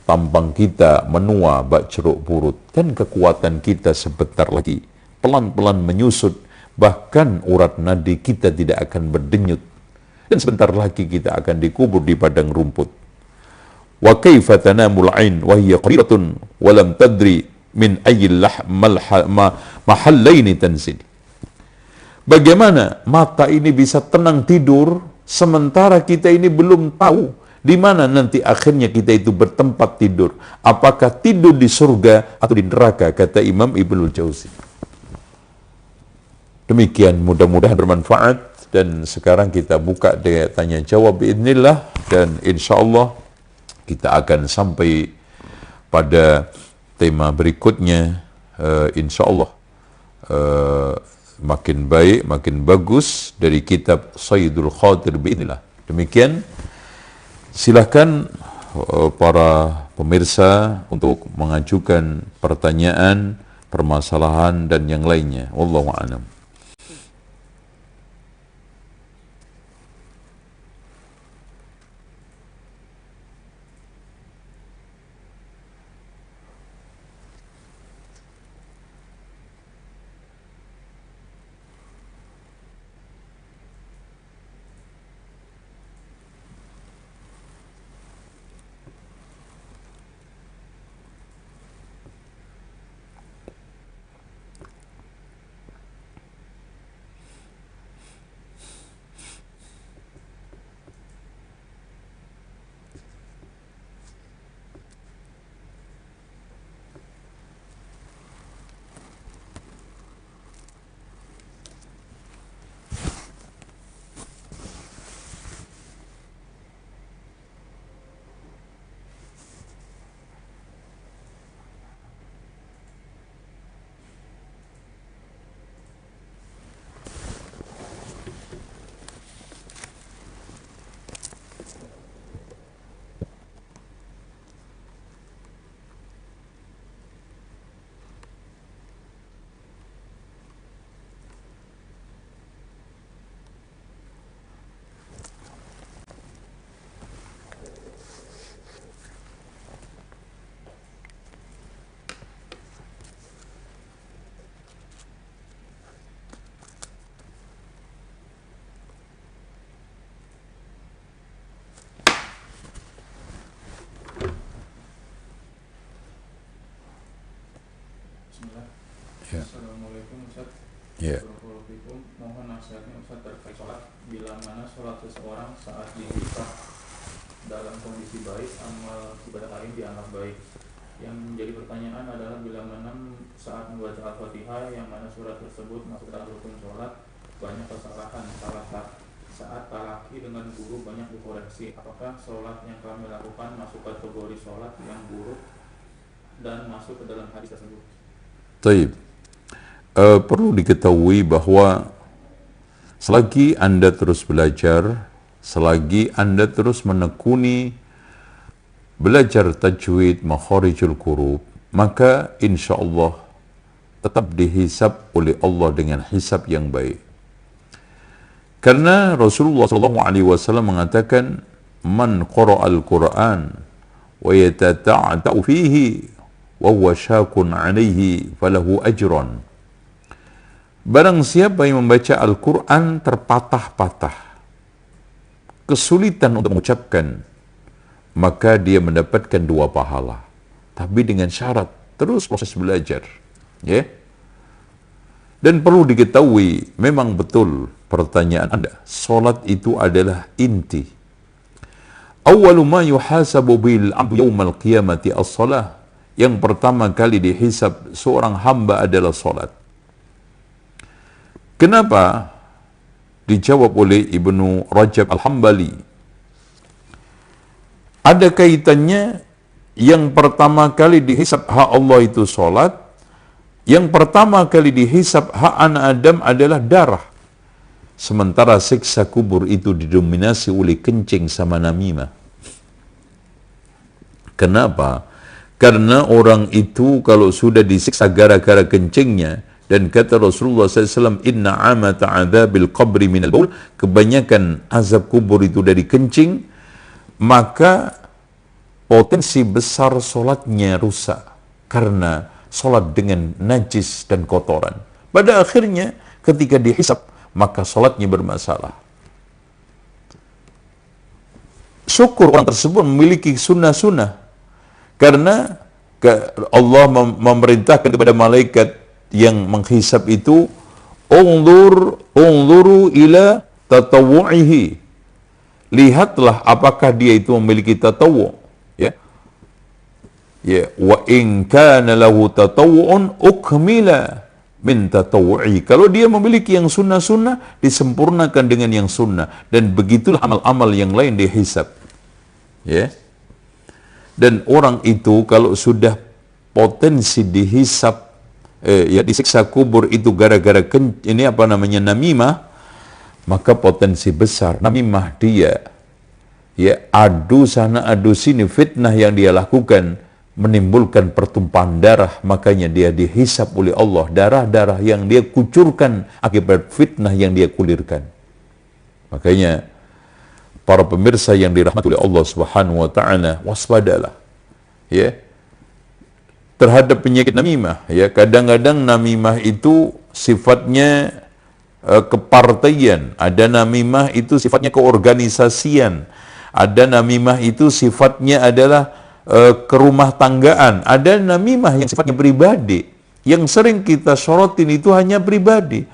tampang kita menua bak ceruk purut, dan kekuatan kita sebentar lagi pelan-pelan menyusut, bahkan urat nadi kita tidak akan berdenyut, dan sebentar lagi kita akan dikubur di padang rumput. Wa kaifa tanamul ain wa hiya qariratun wa lam tadri min ayyil mahallaini tanzil. Bagaimana mata ini bisa tenang tidur sementara kita ini belum tahu di mana nanti akhirnya kita itu bertempat tidur. Apakah tidur di surga atau di neraka, kata Imam Ibnul Jauzi. Demikian, mudah-mudahan bermanfaat. Dan sekarang kita buka dengan tanya jawab biidznillah, dan insyaallah kita akan sampai pada tema berikutnya, insyaallah makin baik, makin bagus, dari kitab Sayyidul Khatir biidznillah. Demikian, silakan para pemirsa untuk mengajukan pertanyaan, permasalahan, dan yang lainnya. Wallahu a'lam.
Ya. Assalamualaikum Ustaz.
Ya.
Mohon nasihatnya Ustaz terkait sholat. Bila mana sholat seseorang saat dihisab dalam kondisi baik, amal ibadah lain dianggap baik. Yang menjadi pertanyaan adalah bila mana saat membaca Al-Fatihah, yang mana surat tersebut masuk dalam rukun sholat, banyak kesalahan. Saat talaki dengan guru banyak dikoreksi. Apakah sholat yang kami lakukan masuk kategori sholat yang buruk dan masuk ke dalam hadis tersebut?
Taib. Perlu diketahui bahwa selagi Anda terus belajar, selagi Anda terus menekuni belajar tajwid, makharijul huruf, maka insya Allah tetap dihisab oleh Allah dengan hisab yang baik. Karena Rasulullah SAW mengatakan, man qara'al Qur'an wa yatata'ata'u fihi wa huwa syakun 'alaihi falahu ajran. Barang siapa yang membaca Al-Quran terpatah-patah, kesulitan untuk mengucapkan, maka dia mendapatkan 2 pahala. Tapi dengan syarat terus proses belajar. Ya. Dan perlu diketahui, memang betul pertanyaan Anda, salat itu adalah inti. Awwalu ma yuhasabu bil 'abdu yaumal qiyamati as-shalah. Yang pertama kali dihisab seorang hamba adalah salat. Kenapa? Dijawab oleh Ibnu Rajab Al-Hambali. Ada kaitannya, yang pertama kali dihisab hak Allah itu salat, yang pertama kali dihisab hak anak Adam adalah darah. Sementara siksa kubur itu didominasi oleh kencing sama namimah. Kenapa? Karena orang itu kalau sudah disiksa gara-gara kencingnya, dan kata Rasulullah SAW, inna amata adzabil qabri minal baul, kebanyakan azab kubur itu dari kencing, maka potensi besar solatnya rusak karena solat dengan najis dan kotoran. Pada akhirnya ketika dihisab, maka solatnya bermasalah. Syukur orang tersebut memiliki sunnah-sunnah, karena Allah memerintahkan kepada malaikat yang menghisab itu, unzuru ila tatawu'ihi, lihatlah apakah dia itu memiliki tatawu', ya. Ya, wa in kana lahu tatawu'un ukmila min tatawu'i. Kalau dia memiliki yang sunnah-sunnah, disempurnakan dengan yang sunnah, dan begitulah amal-amal yang lain dihisab. Ya. Dan orang itu kalau sudah potensi dihisab, ya disiksa kubur itu gara-gara namimah, maka potensi besar namimah dia, ya adu sana adu sini, fitnah yang dia lakukan menimbulkan pertumpahan darah, makanya dia dihisab oleh Allah, darah-darah yang dia kucurkan akibat fitnah yang dia kulirkan. Makanya para pemirsa yang dirahmati oleh Allah Subhanahu wa taala, waspadalah ya terhadap penyakit namimah. Ya, kadang-kadang namimah itu sifatnya kepartaian, ada namimah itu sifatnya keorganisasian, ada namimah itu sifatnya adalah kerumah tanggaan, ada namimah yang sifatnya pribadi. Yang sering kita sorotin itu hanya pribadi,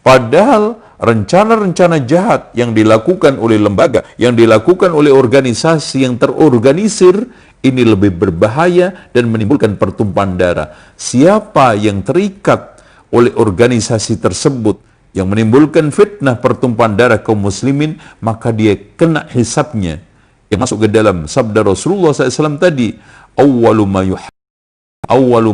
padahal rencana-rencana jahat yang dilakukan oleh lembaga, yang dilakukan oleh organisasi yang terorganisir, ini lebih berbahaya dan menimbulkan pertumpahan darah. Siapa yang terikat oleh organisasi tersebut yang menimbulkan fitnah pertumpahan darah kaum muslimin, maka dia kena hisabnya. Yang masuk ke dalam sabda Rasulullah SAW tadi, awwalu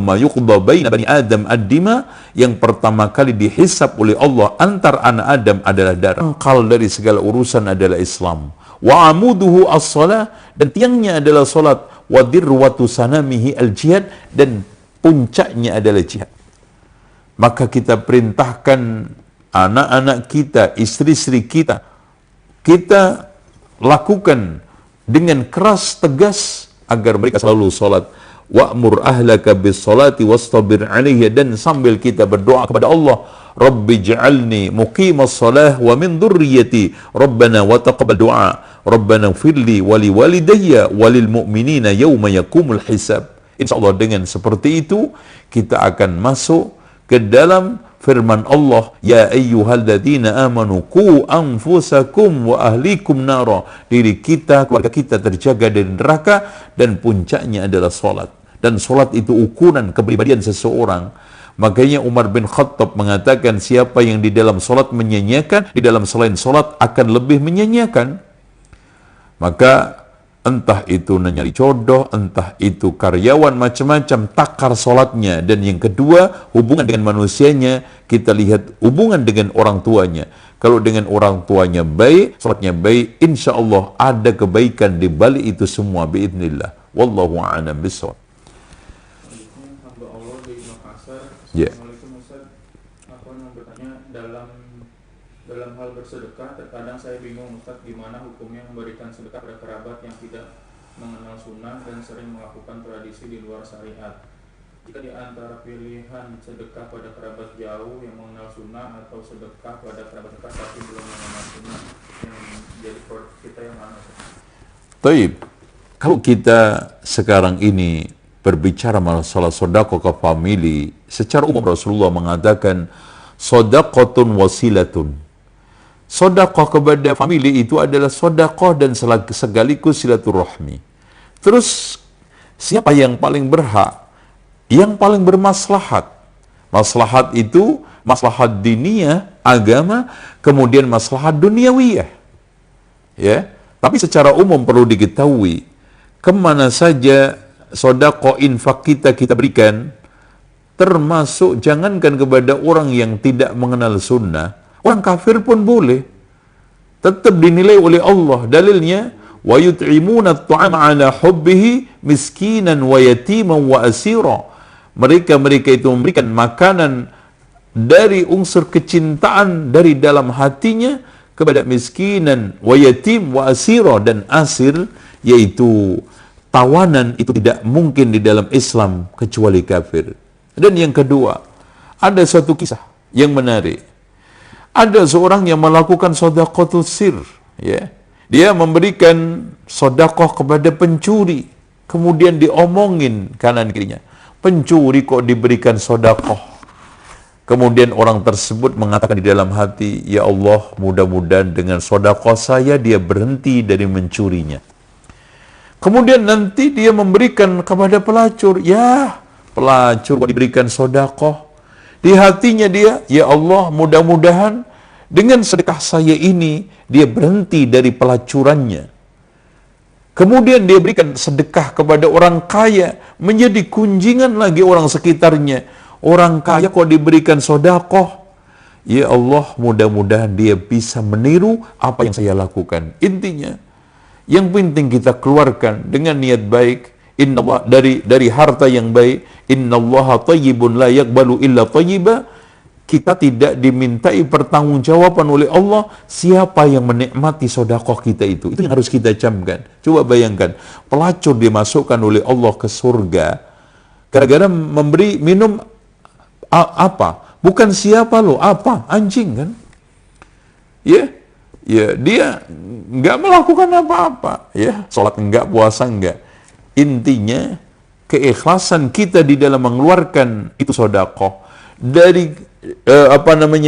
ma yuqda baina bani Adam ad-dima, yang pertama kali dihisab oleh Allah antar anak Adam adalah darah. Pangkal dari segala urusan adalah Islam. Wa amuduhu as-salah, dan tiangnya adalah salat. Wa dirwatu sanamihi al-jihad, dan puncaknya adalah jihad. Maka kita perintahkan anak-anak kita, istri-istri kita, kita lakukan dengan keras tegas agar mereka selalu salat. Wa'mur ahlaka bis salati wastabir 'alaiha, dan sambil kita berdoa kepada Allah, Rabbi ja'alni muqimas salah wa min dzurriyyati Rabbana wa taqabbal du'a Rabbana ighfirli wa li walidayya wa lil mu'minina yauma yaqumul hisab. Insyaallah dengan seperti itu kita akan masuk ke dalam firman Allah, ya ayyuhalladzina amanu qu anfusakum wa ahlikum nara, diri kita, keluarga kita terjaga dari neraka, dan puncaknya adalah salat. Dan salat itu ukuran kepribadian seseorang. Makanya Umar bin Khattab mengatakan, siapa yang di dalam salat menyanyiakan, di dalam selain salat akan lebih menyanyiakan. Maka entah itu nyari jodoh, entah itu karyawan, macam-macam, takar salatnya. Dan yang kedua, hubungan dengan manusianya, kita lihat hubungan dengan orang tuanya. Kalau dengan orang tuanya baik, salatnya baik, insya Allah ada kebaikan di balik itu semua, biidznillah. Wallahu a'lam bishawab.
Hamba Allah di Makassar.
Ya.
Assalamualaikum Ustaz. Aku mau bertanya, dalam hal bersedekah, terkadang saya bingung Ustaz, gimana hukumnya memberikan sedekah pada kerabat yang tidak mengenal sunnah dan sering melakukan tradisi di luar syariat. Jika di antara pilihan sedekah pada kerabat jauh yang mengenal sunnah atau sedekah pada kerabat dekat tapi belum mengenal sunnah, yang jadi prioritas kita yang mana?
Taib, kalau kita sekarang ini berbicara masalah sedekah ke famili, secara umum Rasulullah mengatakan sedekatun wasilatun. Sedekah kepada famili itu adalah sedekah dan segaligus silaturahmi. Terus siapa yang paling berhak? Yang paling bermaslahat. Maslahat itu maslahat diniyah, agama, kemudian maslahat duniawiyah. Ya, tapi secara umum perlu diketahui kemana saja sedekah infak kita berikan, termasuk jangankan kepada orang yang tidak mengenal sunnah, orang kafir pun boleh, tetap dinilai oleh Allah. Dalilnya wa yut'imuna at'ama 'ala hubbihi miskinan wa yatiman wa asira. Mereka itu memberikan makanan dari unsur kecintaan dari dalam hatinya kepada miskinan wa yatim wa asira, dan asir yaitu tawanan itu tidak mungkin di dalam Islam kecuali kafir. Dan yang kedua, ada suatu kisah yang menarik. Ada seorang yang melakukan sedekahul sir, ya. Dia memberikan sedekah kepada pencuri, kemudian diomongin kanan kirinya. Pencuri kok diberikan sedekah? Kemudian orang tersebut mengatakan di dalam hati, ya Allah, mudah-mudahan dengan sedekah saya dia berhenti dari mencurinya. Kemudian nanti dia memberikan kepada pelacur, ya pelacur kok diberikan sedekah. Di hatinya dia, ya Allah, mudah-mudahan dengan sedekah saya ini dia berhenti dari pelacurannya. Kemudian dia berikan sedekah kepada orang kaya, menjadi kunjingan lagi orang sekitarnya. Orang kaya kok diberikan sedekah. Ya Allah, mudah-mudahan dia bisa meniru apa yang saya lakukan. Intinya, yang penting kita keluarkan dengan niat baik. Innallaha, dari harta yang baik. Innallaha thayyibun la yaqbalu illa thayyiba. Kita tidak dimintai pertanggungjawaban oleh Allah siapa yang menikmati sedekah kita itu. Itu yang harus kita camkan. Coba bayangkan, pelacur dimasukkan oleh Allah ke surga gara-gara memberi minum apa? Bukan siapa loh, apa? Anjing kan? Ya, ya dia nggak melakukan apa-apa. Ya, sholat enggak, puasa enggak. Intinya keikhlasan kita di dalam mengeluarkan itu sedekah dari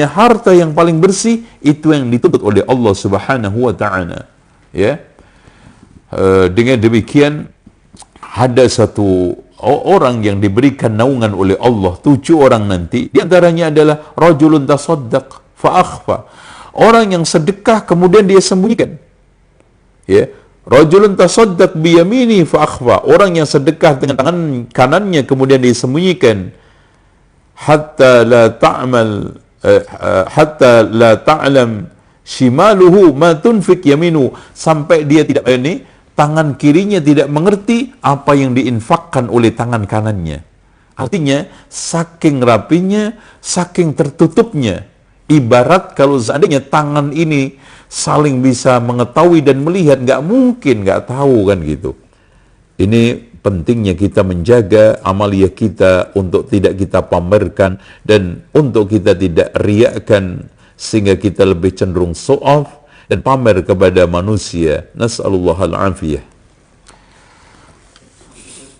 harta yang paling bersih, itu yang dituntut oleh Allah Subhanahu wa taala. Ya. Dengan demikian ada satu orang yang diberikan naungan oleh Allah, 7 orang nanti. Di antaranya adalah rajulun tasaddaq fa akhfa. Orang yang sedekah kemudian dia sembunyikan. Ya. Rajulun tasaddaq bi yamini fa akhfa. Orang yang sedekah dengan tangan kanannya kemudian dia sembunyikan. Hatta la ta'lam shimaluhu ma tunfik yaminu, sampai dia tidak tangan kirinya tidak mengerti apa yang diinfakkan oleh tangan kanannya. Artinya saking rapinya, saking tertutupnya, ibarat kalau seandainya tangan ini saling bisa mengetahui dan melihat, nggak mungkin nggak tahu kan gitu. Ini pentingnya kita menjaga amalia kita untuk tidak kita pamerkan dan untuk kita tidak riakkan sehingga kita lebih cenderung show off dan pamer kepada manusia. Nas'alullah al-afiyah.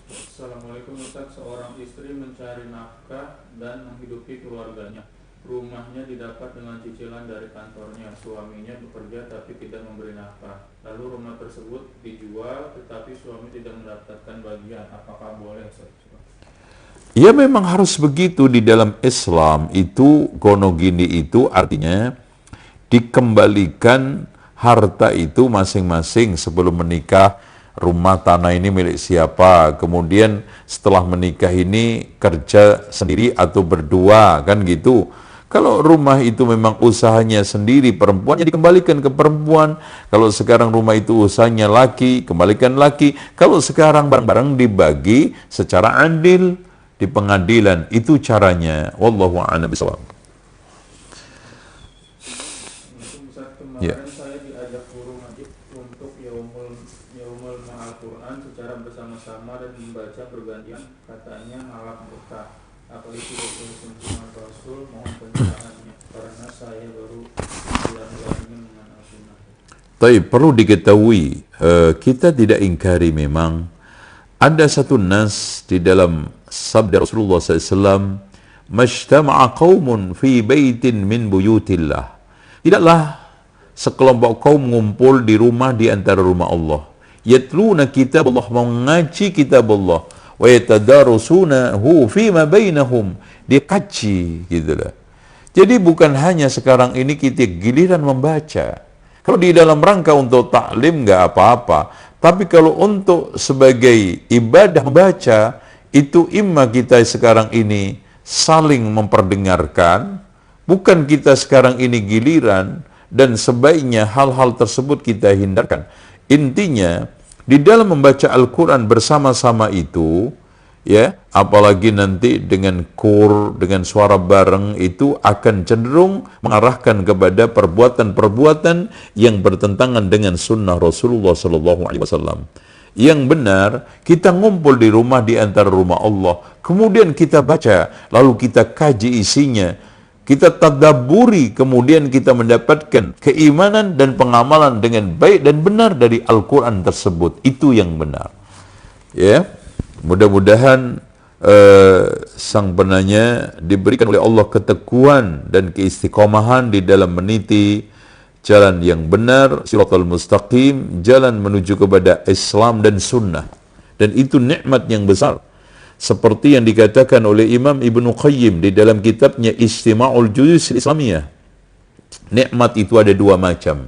Assalamualaikum Ustaz, seorang istri mencari nafkah dan menghidupi keluarganya. Rumahnya didapat dengan cicilan dari kantornya. Suaminya bekerja tapi tidak memberi nafkah. Lalu rumah tersebut dijual tetapi suami tidak mendapatkan bagian. Apakah boleh?
Ya memang harus begitu di dalam Islam itu. Gonogini itu artinya dikembalikan harta itu masing-masing sebelum menikah. Rumah tanah ini milik siapa, kemudian setelah menikah ini kerja sendiri atau berdua, kan gitu. Kalau rumah itu memang usahanya sendiri perempuan, ya dikembalikan ke perempuan. Kalau sekarang rumah itu usahanya laki, kembalikan laki. Kalau sekarang barang-barang dibagi secara adil di pengadilan, itu caranya. Wallahu a'lam bishawab.
Kemarin saya diajak guru ngaji untuk yaumul menerjemah Al-Quran secara bersama-sama dan membaca bergantian, katanya halal murtad. Apa itu tuntunan Rasul? Mohon pencerahannya, karena saya baru mulai-mulainya mengenal sunnah.
Tapi perlu diketahui, kita tidak ingkari memang ada satu nas di dalam sabda Rasulullah SAW, "Majtama'a qaumun fi baitin min buyutillah." Tidaklah sekelompok kaum mengumpul di rumah di antara rumah Allah. Yatluna kitab Allah, mengaji kitab Allah, wa yatadarasunahu fima bainahum, dia kaji gitulah. Jadi bukan hanya sekarang ini kita giliran membaca. Kalau di dalam rangka untuk taklim nggak apa-apa, tapi kalau untuk sebagai ibadah membaca, itu imma kita sekarang ini saling memperdengarkan, bukan kita sekarang ini giliran, dan sebaiknya hal-hal tersebut kita hindarkan. Intinya, di dalam membaca Al-Quran bersama-sama itu, ya, apalagi nanti dengan kur, dengan suara bareng, itu akan cenderung mengarahkan kepada perbuatan-perbuatan yang bertentangan dengan sunnah Rasulullah SAW. Yang benar, kita ngumpul di rumah di antara rumah Allah, kemudian kita baca, lalu kita kaji isinya, kita tadabburi, kemudian kita mendapatkan keimanan dan pengamalan dengan baik dan benar dari Al-Quran tersebut. Itu yang benar. Ya, mudah-mudahan sang penanya diberikan oleh Allah keteguhan dan keistiqomahan di dalam meniti jalan yang benar, siratal mustaqim, jalan menuju kepada Islam dan sunnah. Dan itu nikmat yang besar. Seperti yang dikatakan oleh Imam Ibnu Qayyim di dalam kitabnya Istima'ul Juyus Islamiyah. Nikmat itu ada dua macam.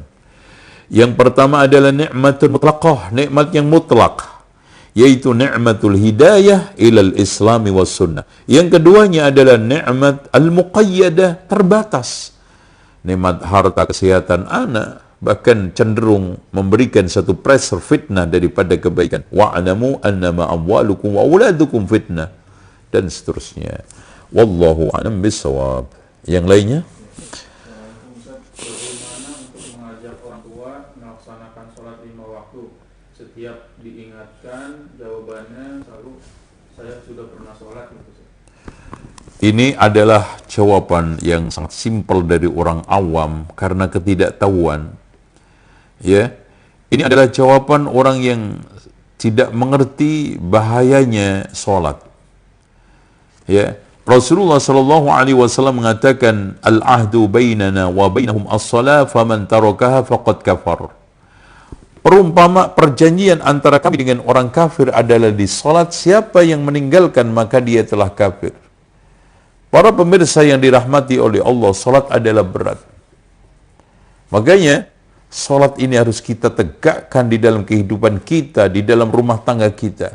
Yang pertama adalah nikmatul mutlaqah, nikmat yang mutlak, yaitu nikmatul hidayah ilal islami was sunnah. Yang keduanya adalah nikmat al-muqayyadah, terbatas. Nikmat harta, kesehatan anak, bahkan cenderung memberikan satu pressure fitnah daripada kebaikan. Wa'alamu annama amwalukum wa auladukum fitnah, dan seterusnya. Wallahu a'lam bissawab. Yang lainnya?
Bagaimana untuk mengajak orang tua melaksanakan sholat 5 waktu? Setiap diingatkan, jawabannya selalu saya sudah pernah sholat gitu.
Ini adalah jawaban yang sangat simpel dari orang awam karena ketidaktahuan. Ya, ini adalah jawaban orang yang tidak mengerti bahayanya sholat. Ya, Rasulullah Shallallahu Alaihi Wasallam mengatakan, al-ahdu bainana wa bainahum as-salah, faman tarakaha faqad kafar. Perumpama perjanjian antara kami dengan orang kafir adalah di sholat. Siapa yang meninggalkan maka dia telah kafir. Para pemirsa yang dirahmati oleh Allah, sholat adalah berat. Makanya sholat ini harus kita tegakkan di dalam kehidupan kita, di dalam rumah tangga kita.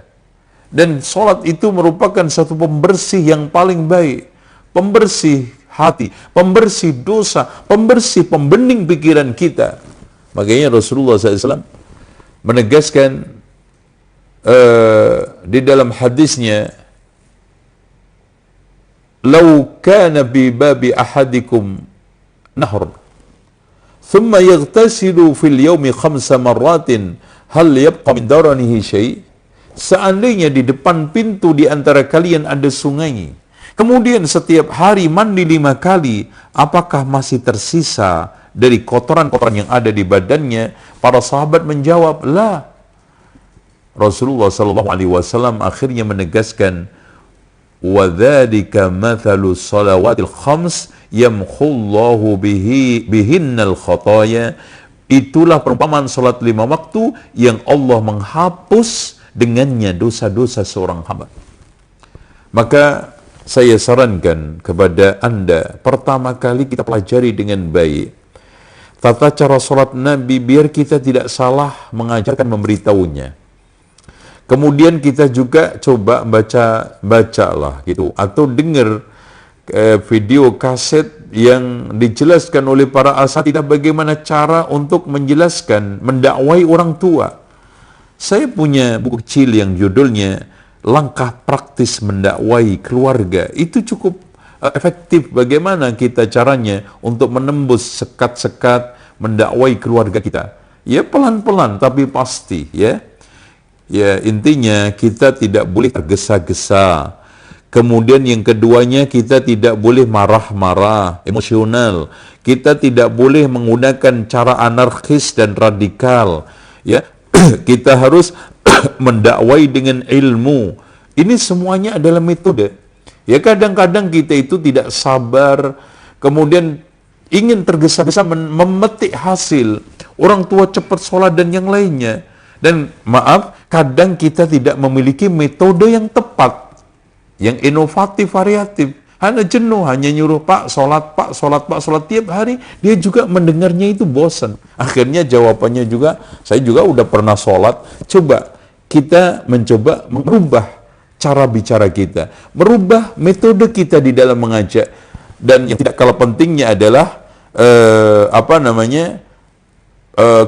Dan sholat itu merupakan satu pembersih yang paling baik. Pembersih hati, pembersih dosa, pembersih, pembening pikiran kita. Makanya Rasulullah SAW menegaskan di dalam hadisnya, "Lau kana bi babi ahadikum nahr, thumma yaghtasilu fil yawmi 5 marratin, hal yabqa min daranihi syai'." Seandainya di depan pintu di antara kalian ada sungai, kemudian setiap hari mandi 5 kali, apakah masih tersisa dari kotoran-kotoran yang ada di badannya? Para sahabat menjawab, la. Rasulullah SAW akhirnya menegaskan, وَذَلِكَ مَثَلُ الصَّلَوَاتِ الْخَمْسِ يَمْحُ bihinnal khataya. Itulah perumpamaan salat 5 waktu yang Allah menghapus dengannya dosa-dosa seorang hamba. Maka saya sarankan kepada Anda, pertama kali kita pelajari dengan baik tata cara salat Nabi, biar kita tidak salah mengajarkan, memberitahunya. Kemudian kita juga coba bacalah gitu, atau dengar video kaset yang dijelaskan oleh para asatidzah bagaimana cara untuk menjelaskan, mendakwai orang tua. Saya punya buku kecil yang judulnya Langkah Praktis Mendakwai Keluarga. Itu cukup efektif bagaimana kita caranya untuk menembus sekat-sekat mendakwai keluarga kita. Ya pelan-pelan tapi pasti ya. Ya, intinya kita tidak boleh tergesa-gesa. Kemudian yang keduanya, kita tidak boleh marah-marah, emosional. Kita tidak boleh menggunakan cara anarkis dan radikal. Ya, kita harus mendakwai dengan ilmu. Ini semuanya adalah metode. Ya, kadang-kadang kita itu tidak sabar, kemudian ingin tergesa-gesa memetik hasil. Orang tua cepat sholat dan yang lainnya. Dan maaf, kadang kita tidak memiliki metode yang tepat, yang inovatif, variatif. Hanya jenuh, hanya nyuruh Pak sholat, Pak sholat, Pak sholat tiap hari. Dia juga mendengarnya itu bosan. Akhirnya jawabannya juga, saya juga udah pernah sholat. Coba kita mencoba merubah cara bicara kita, merubah metode kita di dalam mengajak. Dan yang tidak kalah pentingnya adalah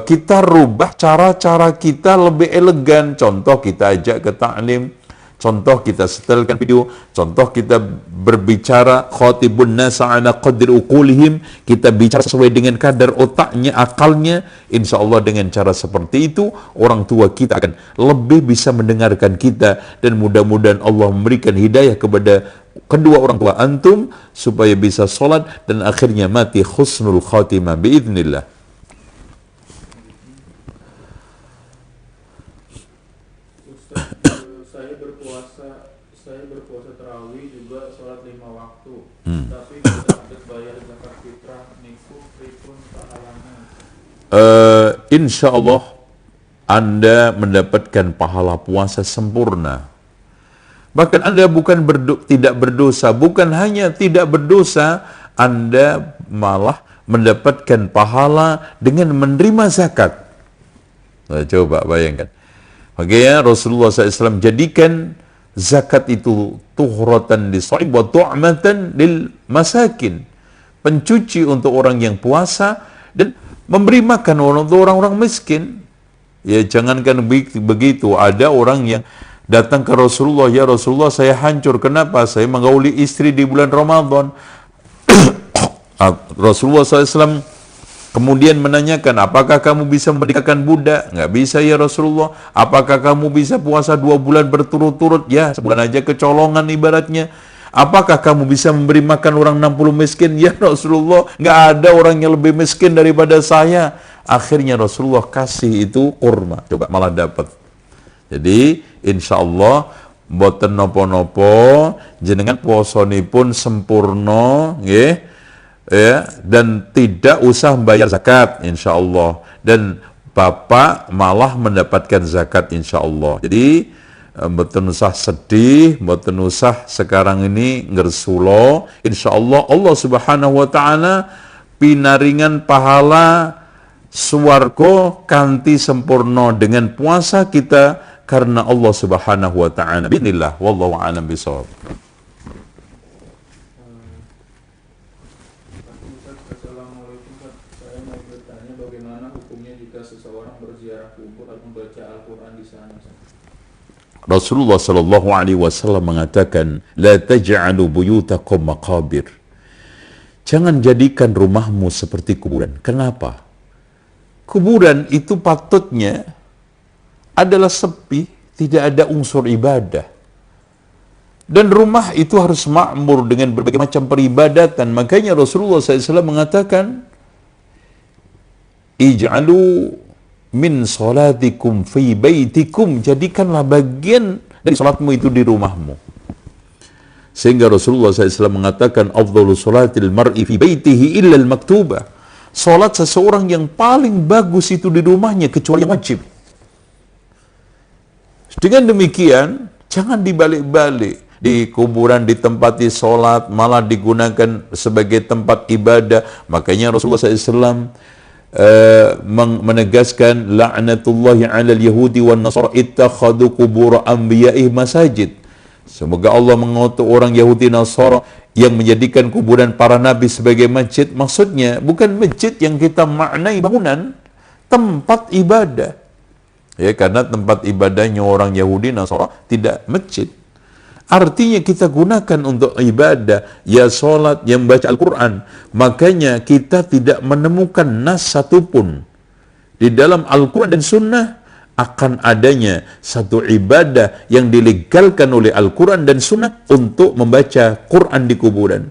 kita rubah cara-cara kita lebih elegan. Contoh, kita ajak ke ta'lim, contoh kita setelkan video, contoh kita berbicara khatibun nasa ala qadri uqulihim, kita bicara sesuai dengan kadar otaknya, akalnya. Insya Allah dengan cara seperti itu orang tua kita akan lebih bisa mendengarkan kita, dan mudah-mudahan Allah memberikan hidayah kepada kedua orang tua antum supaya bisa sholat dan akhirnya mati husnul khatimah biidznillah.
Saya berpuasa tarawih juga sholat 5 waktu, tapi tidak bayar zakat fitrah, niku pripun pahalanya?
Insya Allah Anda mendapatkan pahala puasa sempurna. Bahkan Anda bukan tidak berdosa, bukan hanya tidak berdosa, Anda malah mendapatkan pahala dengan menerima zakat. Nah, coba bayangkan. Makanya Rasulullah SAW jadikan zakat itu tuhratan lis-shaim wa tu'matan lil masakin, pencuci untuk orang yang puasa dan memberi makan untuk orang-orang miskin. Ya, jangankan begitu, ada orang yang datang ke Rasulullah, ya Rasulullah, saya hancur. Kenapa? Saya menggauli istri di bulan Ramadan. Rasulullah SAW kemudian menanyakan, apakah kamu bisa merdekakan budak? Nggak bisa ya Rasulullah. Apakah kamu bisa puasa 2 bulan berturut-turut? Ya, sebulan aja kecolongan ibaratnya. Apakah kamu bisa memberi makan orang 60 miskin? Ya Rasulullah, nggak ada orang yang lebih miskin daripada saya. Akhirnya Rasulullah kasih itu kurma. Coba malah dapat. Jadi insya Allah boten nopo-nopo jenengan puasanipun sempurna, nggih. Ya, dan tidak usah bayar zakat insya Allah, dan bapak malah mendapatkan zakat insya Allah. Jadi mboten usah sedih, mboten usah sekarang ini ngersulo. Insya Allah Allah Subhanahu wa taala pinaringan pahala swarga kanthi sempurna dengan puasa kita karena Allah Subhanahu wa taala. Bismillah wallahu a'lam bishawab.
Assalamualaikum, saya mau bertanya bagaimana hukumnya jika seseorang berziarah kubur atau membaca Al-Quran di sana?
Rasulullah sallallahu alaihi wasallam mengatakan, la taj'alu buyutakum maqabir. Jangan jadikan rumahmu seperti kuburan. Kenapa? Kuburan itu patutnya adalah sepi, tidak ada unsur ibadah. Dan rumah itu harus makmur dengan berbagai macam peribadatan. Makanya Rasulullah SAW mengatakan, ij'alu min salatikum fi baitikum, jadikanlah bagian dari salatmu itu di rumahmu. Sehingga Rasulullah SAW mengatakan, afdalu salatil mar'i fi baitihi illa al-maktubah. Salat seseorang yang paling bagus itu di rumahnya, kecuali yang wajib. Dengan demikian, jangan dibalik-balik. Di kuburan ditempati salat, malah digunakan sebagai tempat ibadah. Makanya Rasulullah SAW menegaskan, la'natullahi 'alal yahudi wan nasara ittakhadhu qubur anbiya'ih masajid. Semoga Allah mengutuk orang Yahudi Nasara yang menjadikan kuburan para nabi sebagai masjid. Maksudnya bukan masjid yang kita maknai bangunan, tempat ibadah. Ya, karena tempat ibadahnya orang Yahudi Nasara tidak masjid. Artinya kita gunakan untuk ibadah, ya sholat, yang baca Al-Quran. Makanya kita tidak menemukan nas satupun di dalam Al-Quran dan Sunnah akan adanya satu ibadah yang dilegalkan oleh Al-Quran dan Sunnah untuk membaca Quran di kuburan.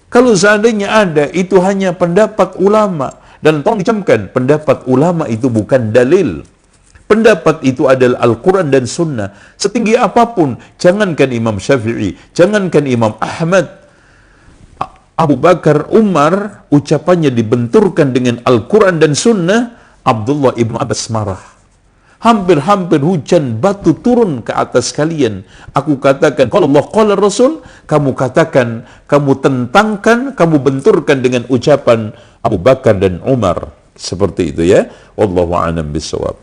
Kalau seandainya ada, itu hanya pendapat ulama. Dan tolong dicamkan, pendapat ulama itu bukan dalil. Pendapat itu adalah Al-Quran dan Sunnah. Setinggi apapun, jangankan Imam Syafi'i, jangankan Imam Ahmad, Abu Bakar, Umar, ucapannya dibenturkan dengan Al-Quran dan Sunnah. Abdullah ibnu Abbas marah. Hampir-hampir hujan batu turun ke atas kalian. Aku katakan, kalau Allah, qala Rasul, kamu katakan, kamu tentangkan, kamu benturkan dengan ucapan Abu Bakar dan Umar. Seperti itu ya. Wallahu a'lam bishawab.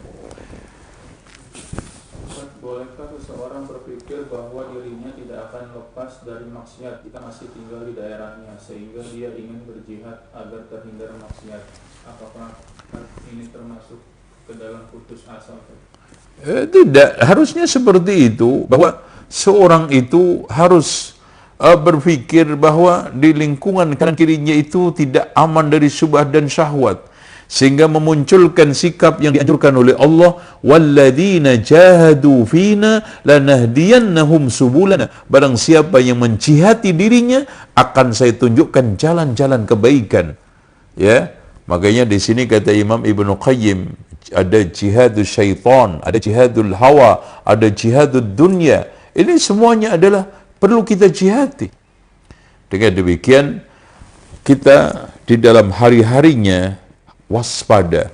Bolehkah seseorang berpikir bahwa dirinya tidak akan lepas dari maksiat jika masih tinggal di daerahnya, sehingga dia ingin berjihad agar terhindar maksiat? Apakah ini termasuk ke dalam putus asa?
Tidak, harusnya seperti itu, bahwa seorang itu harus berpikir bahwa di lingkungan kanan kirinya itu tidak aman dari syubhat dan syahwat, sehingga memunculkan sikap yang dianjurkan oleh Allah, walladzina jahadu fina lanahdiyannahum subulana. Barang siapa yang menjihati dirinya, akan saya tunjukkan jalan-jalan kebaikan. Ya, makanya di sini kata Imam Ibnu Qayyim, ada jihadul syaitan, ada jihadul hawa, ada jihadul dunya. Ini semuanya adalah perlu kita jihati. Dengan demikian, kita di dalam hari-harinya waspada.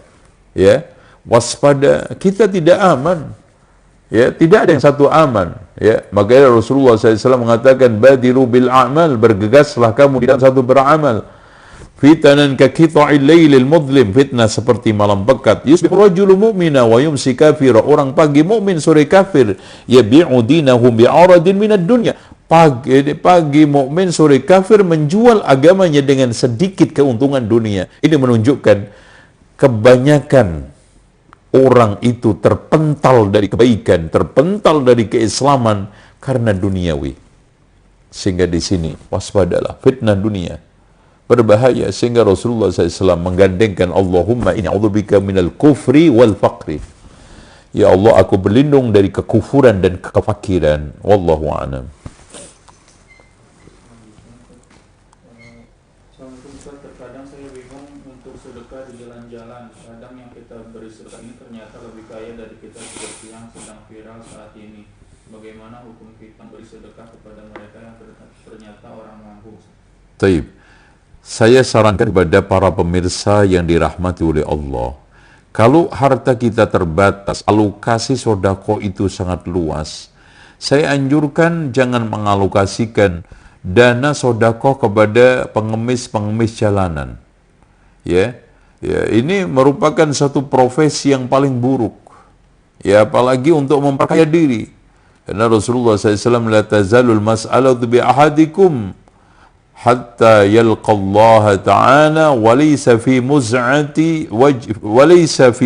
Ya, waspada, kita tidak aman. Ya, tidak ada yang satu aman. Ya, makanya Rasulullah SAW mengatakan, badiru bil a'mal, bergegaslah kamu di dalam satu beramal. Fitanan ka qita'il lailil mudlim, fitnah seperti malam pekat. Yusbihu rajulu mu'mina wa yumsi kafira, orang pagi mukmin sore kafir. Yabi'u dinahu bi'aradin minad dunya, pagi mukmin sore kafir, menjual agamanya dengan sedikit keuntungan dunia. Ini menunjukkan kebanyakan orang itu terpental dari kebaikan, terpental dari keislaman karena duniawi. Sehingga di sini waspadalah, fitnah dunia berbahaya, sehingga Rasulullah SAW menggandengkan, Allahumma inni a'udzubika minal kufri wal faqri. Ya Allah, aku berlindung dari kekufuran dan kefakiran. Wallahu a'lam.
Terkadang saya bingung untuk sedekah di jalan-jalan. Kadang yang kita beri sedekah ini ternyata lebih kaya dari kita seperti yang sedang viral saat ini. Bagaimana hukum kita beri sedekah kepada mereka yang ternyata orang mampu?
Taib. Saya sarankan kepada para pemirsa yang dirahmati oleh Allah, kalau harta kita terbatas, alokasi sodako itu sangat luas, saya anjurkan jangan mengalokasikan dana sodako kepada pengemis-pengemis jalanan. Ya, ini merupakan satu profesi yang paling buruk. Ya, apalagi untuk memperkaya diri. Karena Rasulullah SAW, la tazalul mas'alatu bi ahadikum hatta yalqallaha ta'ala walaysa fi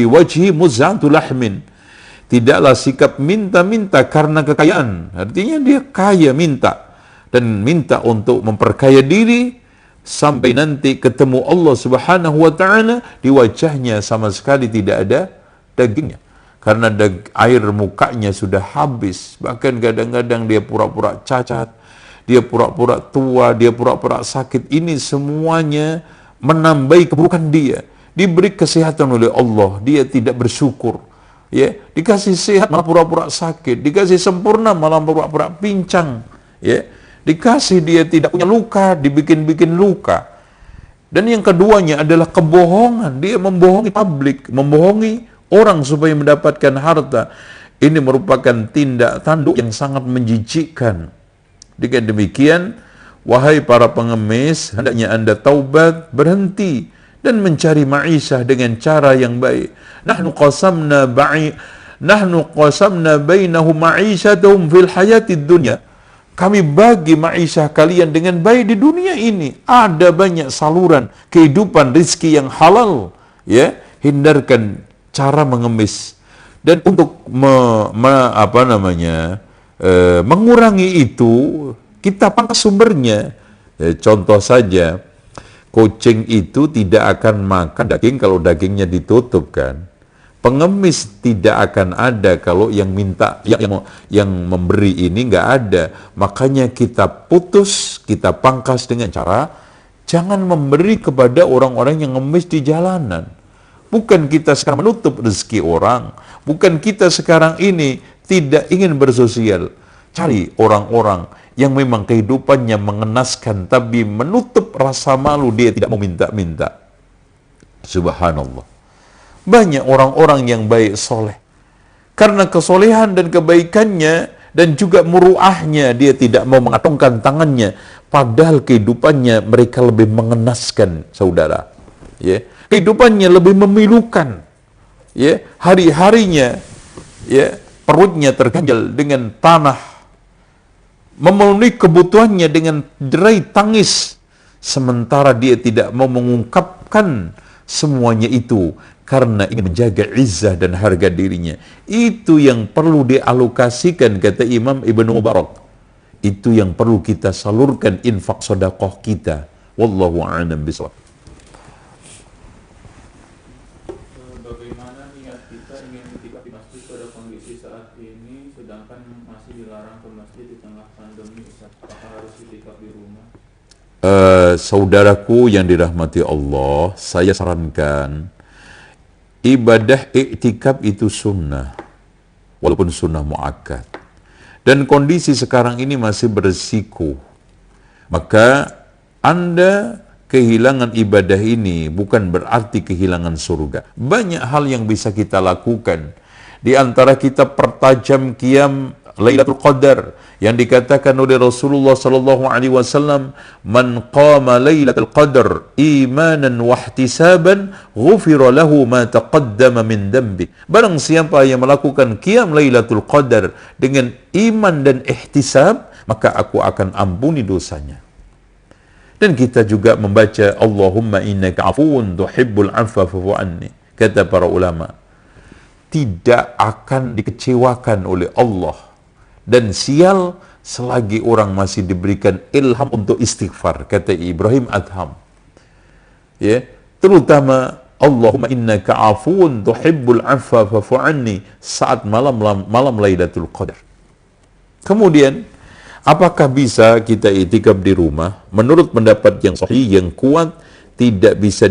wajhi muz'atu lahmin. Tidaklah sikap minta-minta karena kekayaan. Artinya dia kaya minta, dan minta untuk memperkaya diri sampai nanti ketemu Allah Subhanahu wa ta'ala, di wajahnya sama sekali tidak ada dagingnya. Karena air mukanya sudah habis. Bahkan kadang-kadang dia pura-pura cacat, dia pura-pura tua, dia pura-pura sakit. Ini semuanya menambahi keburukan dia. Diberi kesehatan oleh Allah, dia tidak bersyukur. Ya, dikasih sehat malah pura-pura sakit, dikasih sempurna malah pura-pura pincang. Ya, dikasih dia tidak punya luka, dibikin-bikin luka. Dan yang keduanya adalah kebohongan. Dia membohongi publik, membohongi orang supaya mendapatkan harta. Ini merupakan tindak tanduk yang sangat menjijikkan. Dengan demikian, wahai para pengemis, hendaknya Anda taubat, berhenti, dan mencari ma'isyah dengan cara yang baik. Nahnu qasamna bainahum ma'isyatahum fil hayatid dunya. Kami bagi ma'isyah kalian dengan baik di dunia ini. Ada banyak saluran kehidupan rizki yang halal. Ya, hindarkan cara mengemis. Dan untuk mengurangi itu, kita pangkas sumbernya. Contoh saja, kucing itu tidak akan makan daging kalau dagingnya ditutup kan. Pengemis tidak akan ada kalau yang minta, yang memberi ini nggak ada. Makanya kita putus, kita pangkas dengan cara jangan memberi kepada orang-orang yang ngemis di jalanan. Bukan kita sekarang menutup rezeki orang, bukan kita sekarang ini tidak ingin bersosial. Cari orang-orang yang memang kehidupannya mengenaskan, tapi menutup rasa malu, dia tidak mau minta-minta. Subhanallah. Banyak orang-orang yang baik soleh. Karena kesolehan dan kebaikannya dan juga muruahnya, dia tidak mau mengatungkan tangannya. Padahal kehidupannya mereka lebih mengenaskan, saudara. Ya, kehidupannya lebih memilukan. Ya, hari-harinya ya perutnya terganjal dengan tanah, memenuhi kebutuhannya dengan derai tangis, sementara dia tidak mau mengungkapkan semuanya itu karena ingin menjaga izzah dan harga dirinya. Itu yang perlu dialokasikan, kata Imam Ibnu Mubarak. Itu yang perlu kita salurkan infak sedekah kita. Wallahu a'lam bishawab.
Bagaimana niat kita ingin iktikaf di masjid pada kondisi saat ini sedangkan masih dilarang ke masjid di tengah pandemi? Apakah harus iktikaf di rumah?
Saudaraku yang dirahmati Allah, saya sarankan ibadah iktikaf itu sunnah, walaupun sunnah muakkad. Dan kondisi sekarang ini masih berisiko. Maka Anda kehilangan ibadah ini bukan berarti kehilangan surga. Banyak hal yang bisa kita lakukan. Di antara kita pertajam qiyam Lailatul Qadar yang dikatakan oleh Rasulullah sallallahu alaihi wasallam, "Man qama Lailatul Qadar imanan wa ihtisaban, ghufira lahu ma taqaddama min dambi." Barang siapa yang melakukan qiyam Lailatul Qadar dengan iman dan ihtisab, maka aku akan ampuni dosanya. Dan kita juga membaca Allahumma innaka afuwun tuhibbul afwa fa'fu anni. Kata para ulama, tidak akan dikecewakan oleh Allah dan sial selagi orang masih diberikan ilham untuk istighfar, kata Ibrahim Adham. Ya, terutama Allahumma innaka afuwun tuhibbul afwa fa'fu anni saat malam Lailatul Qadar. Kemudian, apakah bisa kita i'tikaf di rumah? Menurut pendapat yang sahih, yang kuat, tidak bisa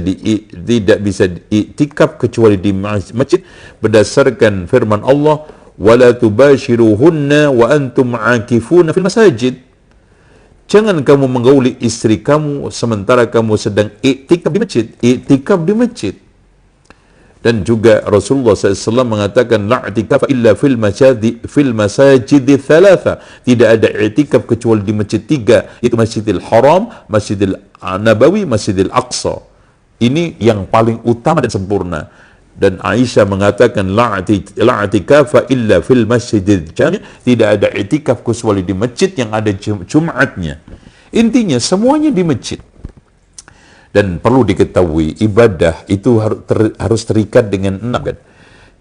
i'tikaf kecuali di masjid berdasarkan firman Allah, wala tubashiruhunna wa antum aakifuna fil masajid. Jangan kamu menggauli istri kamu sementara kamu sedang i'tikaf di masjid. I'tikaf di masjid. Dan juga Rasulullah SAW mengatakan, la i'tikaf illa fil masajid thalatha. Tidak ada i'tikaf kecuali di masjid tiga, itu Masjidil Haram, Masjidil Nabawi, Masjidil Aqsa. Ini yang paling utama dan sempurna. Dan Aisyah mengatakan, la i'tikaf illa fil masjidil jami'. Tidak ada i'tikaf kecuali di masjid yang ada Jumatnya. Intinya semuanya di masjid. Dan perlu diketahui, ibadah itu harus terikat dengan 6 kan.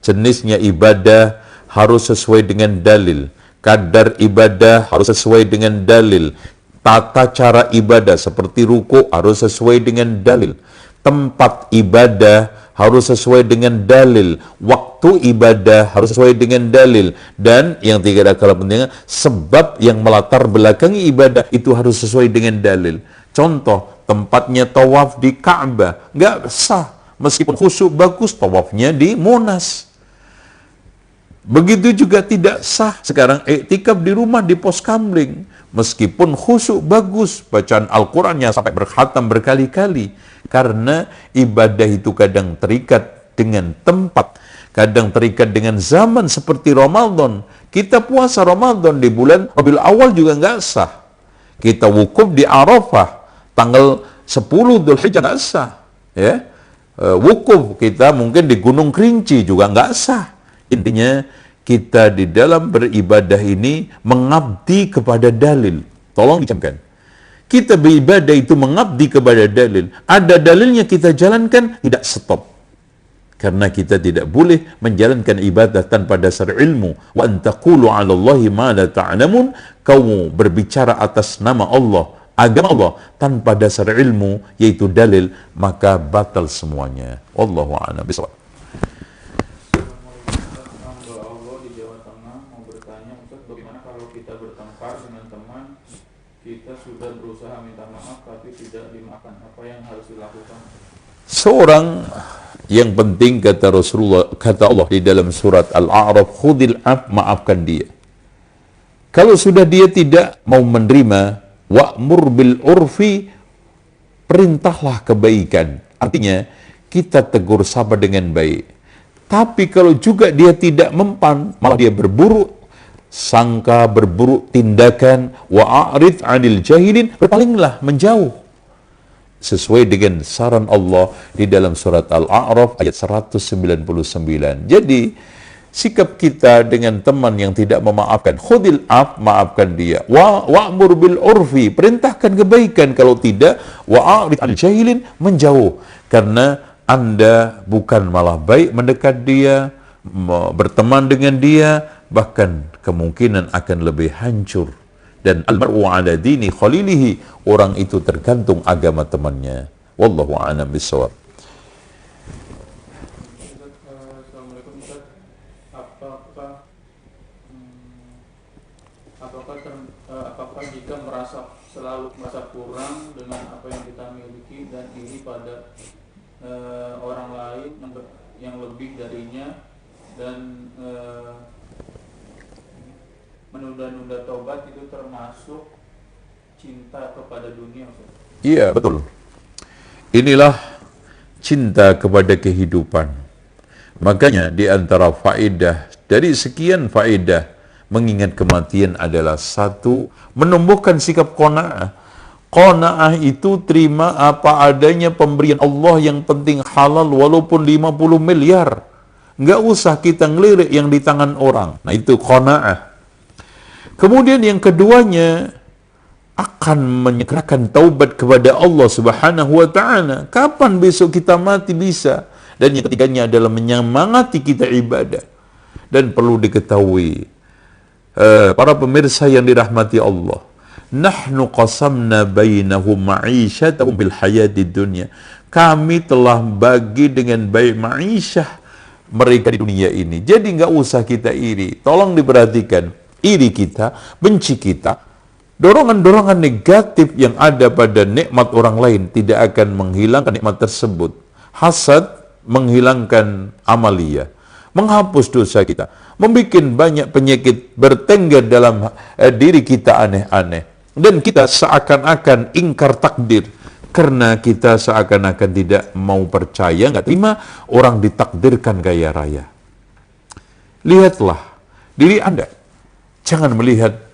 Jenisnya ibadah harus sesuai dengan dalil. Kadar ibadah harus sesuai dengan dalil. Tata cara ibadah seperti ruku harus sesuai dengan dalil. Tempat ibadah harus sesuai dengan dalil. Waktu ibadah harus sesuai dengan dalil. Dan yang tidak kalah penting, sebab yang melatar belakangi ibadah itu harus sesuai dengan dalil. Contoh, tempatnya tawaf di Ka'bah nggak sah meskipun khusyuk bagus tawafnya di Monas. Begitu juga tidak sah sekarang i'tikaf di rumah di pos kamling meskipun khusyuk bagus, bacaan Al-Qur'annya sampai berkhatam berkali-kali. Karena ibadah itu kadang terikat dengan tempat, kadang terikat dengan zaman seperti Ramadan. Kita puasa Ramadan di bulan Rabiul Awal juga nggak sah. Kita wukuf di Arafah tanggal 10 Dzulhijjah nggak sah, ya. Wukuf kita mungkin di Gunung Kerinci juga nggak sah. Intinya kita di dalam beribadah ini mengabdi kepada dalil. Tolong dicamkan. Kita beribadah itu mengabdi kepada dalil. Ada dalilnya kita jalankan, tidak stop. Karena kita tidak boleh menjalankan ibadah tanpa dasar ilmu. Wa antaqulu 'ala Allahi ma la ta'lamun. Kamu berbicara atas nama Allah, agama Allah tanpa dasar ilmu yaitu dalil, maka batal semuanya. Wallahu a'lam bishawab.
bagaimana kalau kita bertengkar dengan teman, kita sudah berusaha minta maaf tapi tidak dimaafkan, apa yang harus dilakukan?
Seorang yang penting kata Rasulullah, kata Allah di dalam surat Al-A'raf, khudil af, maafkan dia. Kalau sudah dia tidak mau menerima, wa'mur bil urfi, perintahlah kebaikan. Artinya kita tegur sapa dengan baik. Tapi kalau juga dia tidak mempan, malah dia berburuk sangka, berburuk tindakan, wa'arid 'anil jahilin, berpalinglah, menjauh. Sesuai dengan saran Allah di dalam surat Al-A'raf ayat 199. Jadi sikap kita dengan teman yang tidak memaafkan, khudil af, maafkan dia. Wa'mur bil urfi, perintahkan kebaikan. Kalau tidak, wa'arid 'anil jahilin, menjauh. Karena Anda bukan malah baik mendekat dia, berteman dengan dia, bahkan kemungkinan akan lebih hancur. Dan al-mar'u 'ala dini khalilihi, orang itu tergantung agama temannya. Wallahu a'lam bishawab.
Assalamualaikum Ustaz. Apakah jika selalu merasa kurang dengan apa yang kita miliki dan iri pada orang lain yang lebih darinya dan menunda-nunda taubat, itu termasuk cinta kepada dunia, Ustaz?
Iya, betul. Inilah cinta kepada kehidupan. Makanya di antara faedah, dari sekian faedah mengingat kematian adalah satu, menumbuhkan sikap qanaah. Qanaah itu terima apa adanya pemberian Allah, yang penting halal walaupun 50 miliar. Nggak usah kita ngelirik yang di tangan orang. Nah, itu qanaah. Kemudian yang keduanya, akan menyegerakan taubat kepada Allah Subhanahu wa ta'ala. Kapan besok kita mati bisa? Dan yang ketiganya adalah menyemangati kita ibadah. Dan perlu diketahui, para pemirsa yang dirahmati Allah, nahnu qasamna bainahum ma'isyatahum bil hayatid dunya. Kami telah bagi dengan baik ma'isyah mereka di dunia ini. Jadi nggak usah kita iri. Tolong diperhatikan, iri kita, benci kita, dorongan-dorongan negatif yang ada pada nikmat orang lain tidak akan menghilangkan nikmat tersebut. Hasad menghilangkan amalia, menghapus dosa kita, membuat banyak penyakit bertengger dalam diri kita aneh-aneh. Dan kita seakan-akan ingkar takdir, karena kita seakan-akan tidak mau percaya, nggak terima orang ditakdirkan kaya raya. Lihatlah diri Anda, jangan melihat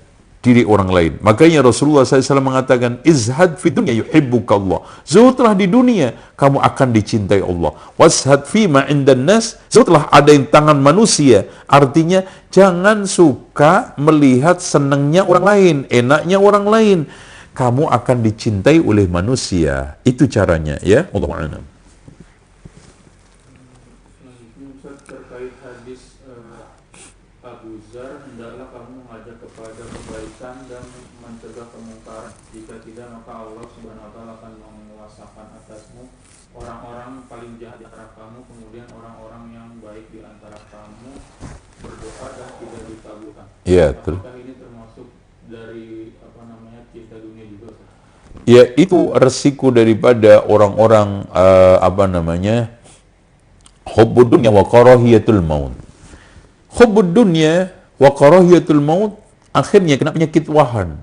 diri orang lain. Makanya Rasulullah SAW mengatakan, izhad fi dunya yuhibbukallah. Zuhudlah di dunia, kamu akan dicintai Allah. Washad fi ma indan nas, zuhudlah ada di tangan manusia. Artinya, jangan suka melihat senangnya orang lain, enaknya orang lain. Kamu akan dicintai oleh manusia. Itu caranya, ya. Allahu a'lam.
Terkait hadis Abu Dzar, hendaklah kamu mengajak kepada kebaikan dan mencegah kemungkaran. Jika tidak, maka Allah Subhanahu wa ta'ala akan menguasakan atasmu orang-orang paling jahat di antara kamu, kemudian orang-orang yang baik di antara kamu berdoa dan tidak dikabulkan.
Ya,
apakah ini termasuk dari cinta dunia juga?
Ya, itu resiko daripada orang-orang hubbud dunya wa karahiyatul maut. Hubbud dunya wa karahiyatul maut, akhirnya kena penyakit wahan,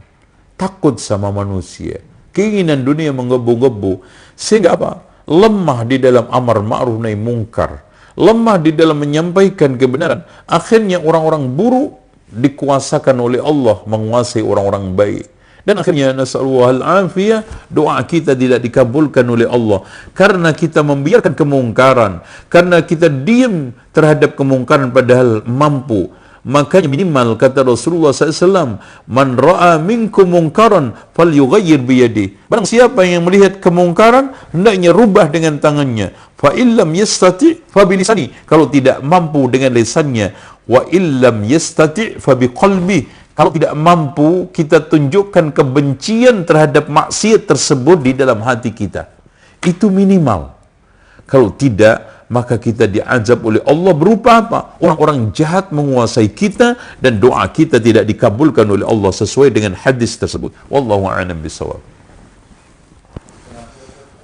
takut sama manusia, keinginan dunia menggebu-gebu, sehingga apa? Lemah di dalam amar ma'ruf nahi mungkar, lemah di dalam menyampaikan kebenaran. Akhirnya orang-orang buruk dikuasakan oleh Allah, menguasai orang-orang baik. Dan akhirnya nasallallahu al-afiyah, doa kita tidak dikabulkan oleh Allah karena kita membiarkan kemungkaran, karena kita diam terhadap kemungkaran padahal mampu. Makanya minimal kata Rasulullah SAW, man ra'a minkum mungkaran falyughayyir biyadi. Barang siapa yang melihat kemungkaran, hendaknya rubah dengan tangannya. Fa illam yastati' fa bilisani. Kalau tidak mampu dengan lisannya, wa illam yastati' fa biqalbi. Kalau tidak mampu, kita tunjukkan kebencian terhadap maksiat tersebut di dalam hati kita. Itu minimal. Kalau tidak, maka kita diazab oleh Allah berupa apa? Orang-orang jahat menguasai kita dan doa kita tidak dikabulkan oleh Allah sesuai dengan hadis tersebut. Wallahu a'lam bishawab.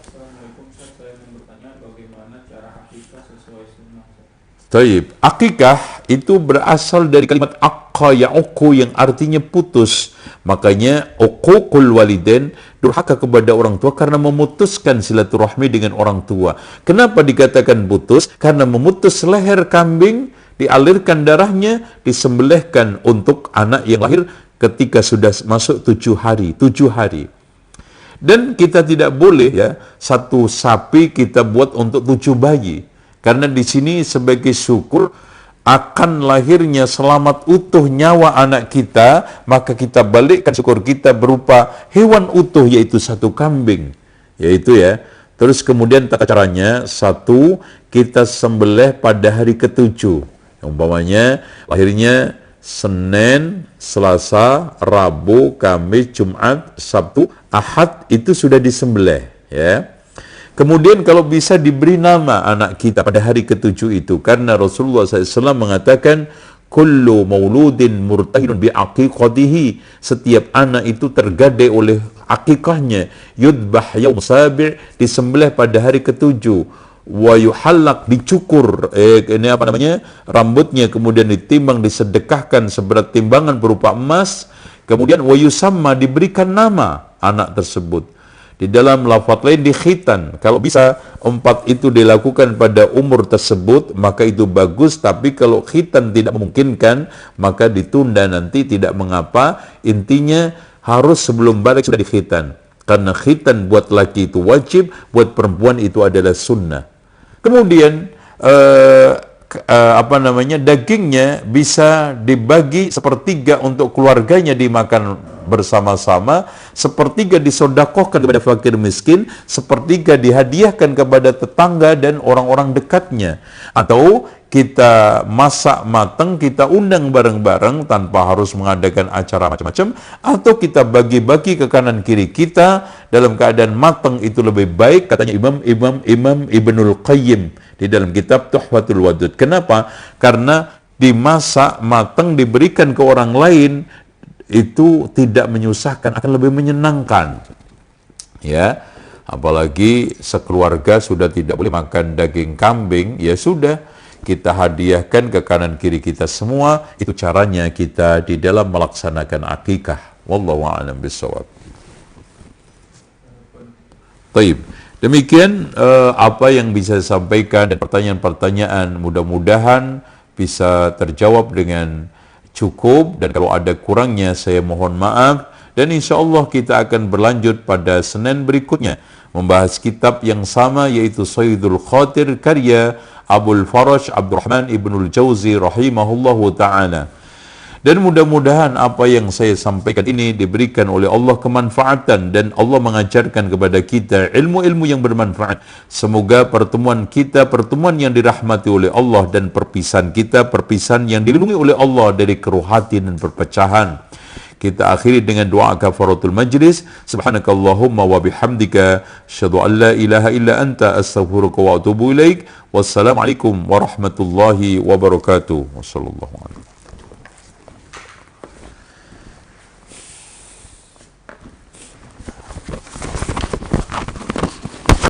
Assalamualaikum Ustaz, saya ingin bertanya bagaimana cara akikah sesuai sunnah.
Taib. Akikah itu berasal dari kalimat aqqa ya'uqu yang artinya putus. Makanya uququl walidain, durhaka kepada orang tua karena memutuskan silaturahmi dengan orang tua. Kenapa dikatakan putus? Karena memutus leher kambing, dialirkan darahnya, disembelihkan untuk anak yang lahir ketika sudah masuk 7 hari. Dan kita tidak boleh ya satu sapi kita buat untuk 7 bayi. Karena di sini sebagai syukur akan lahirnya selamat utuh nyawa anak kita, maka kita balikkan syukur kita berupa hewan utuh, yaitu 1 kambing. Yaitu ya. Terus kemudian tata caranya, 1, kita sembelih pada hari ke-7. Umpamanya lahirnya Senin, Selasa, Rabu, Kamis, Jumat, Sabtu, Ahad, itu sudah disembelih ya. Kemudian kalau bisa diberi nama anak kita pada hari ke-7 itu, karena Rasulullah SAW mengatakan kullu mauludin murtahidun bi'aqiqatihi, setiap anak itu tergadai oleh akikahnya, yudbah yaum sabi', disembelih pada hari ke-7, wa yuhallaq, dicukur rambutnya, kemudian ditimbang, disedekahkan seberat timbangan berupa emas, kemudian wa yusamma, diberikan nama anak tersebut. Di dalam lafaz lain dikhitan. Kalau bisa 4 itu dilakukan pada umur tersebut, maka itu bagus. Tapi kalau khitan tidak memungkinkan, maka ditunda nanti, tidak mengapa. Intinya harus sebelum balik sudah dikhitan. Karena khitan buat laki itu wajib, buat perempuan itu adalah sunnah. Kemudian dagingnya bisa dibagi 1/3 untuk keluarganya dimakan bersama-sama, 1/3 disodakohkan kepada fakir miskin, 1/3 dihadiahkan kepada tetangga dan orang-orang dekatnya. Atau kita masak matang, kita undang bareng-bareng tanpa harus mengadakan acara macam-macam, atau kita bagi-bagi ke kanan kiri kita dalam keadaan matang, itu lebih baik, katanya Imam Ibnul Qayyim di dalam kitab Tuhfatul Wadud. Kenapa? Karena dimasak matang diberikan ke orang lain itu tidak menyusahkan, akan lebih menyenangkan. Ya, apalagi sekeluarga sudah tidak boleh makan daging kambing, ya sudah, kita hadiahkan ke kanan kiri kita semua. Itu caranya kita di dalam melaksanakan akikah. Wallahu a'lam bishawab. Taib. Demikian apa yang bisa saya sampaikan, dan pertanyaan-pertanyaan mudah-mudahan bisa terjawab dengan cukup, dan kalau ada kurangnya saya mohon maaf. Dan insya Allah kita akan berlanjut pada Senin berikutnya membahas kitab yang sama, yaitu Sayyidul Khatir karya Abul Faraj Abdurrahman Ibnul Jauzi rahimahullahu ta'ala. Dan mudah-mudahan apa yang saya sampaikan ini diberikan oleh Allah kemanfaatan, dan Allah mengajarkan kepada kita ilmu-ilmu yang bermanfaat. Semoga pertemuan kita pertemuan yang dirahmati oleh Allah, dan perpisahan kita perpisahan yang dilindungi oleh Allah dari keruh hati dan perpecahan. Kita akhiri dengan doa kafaratul majlis. Subhanakallahumma wa bihamdika asyhadu an la ilaha illa anta astaghfiruka wa atubu ilaik. Wassalamualaikum warahmatullahi wabarakatuh. Wassallallahu alaihi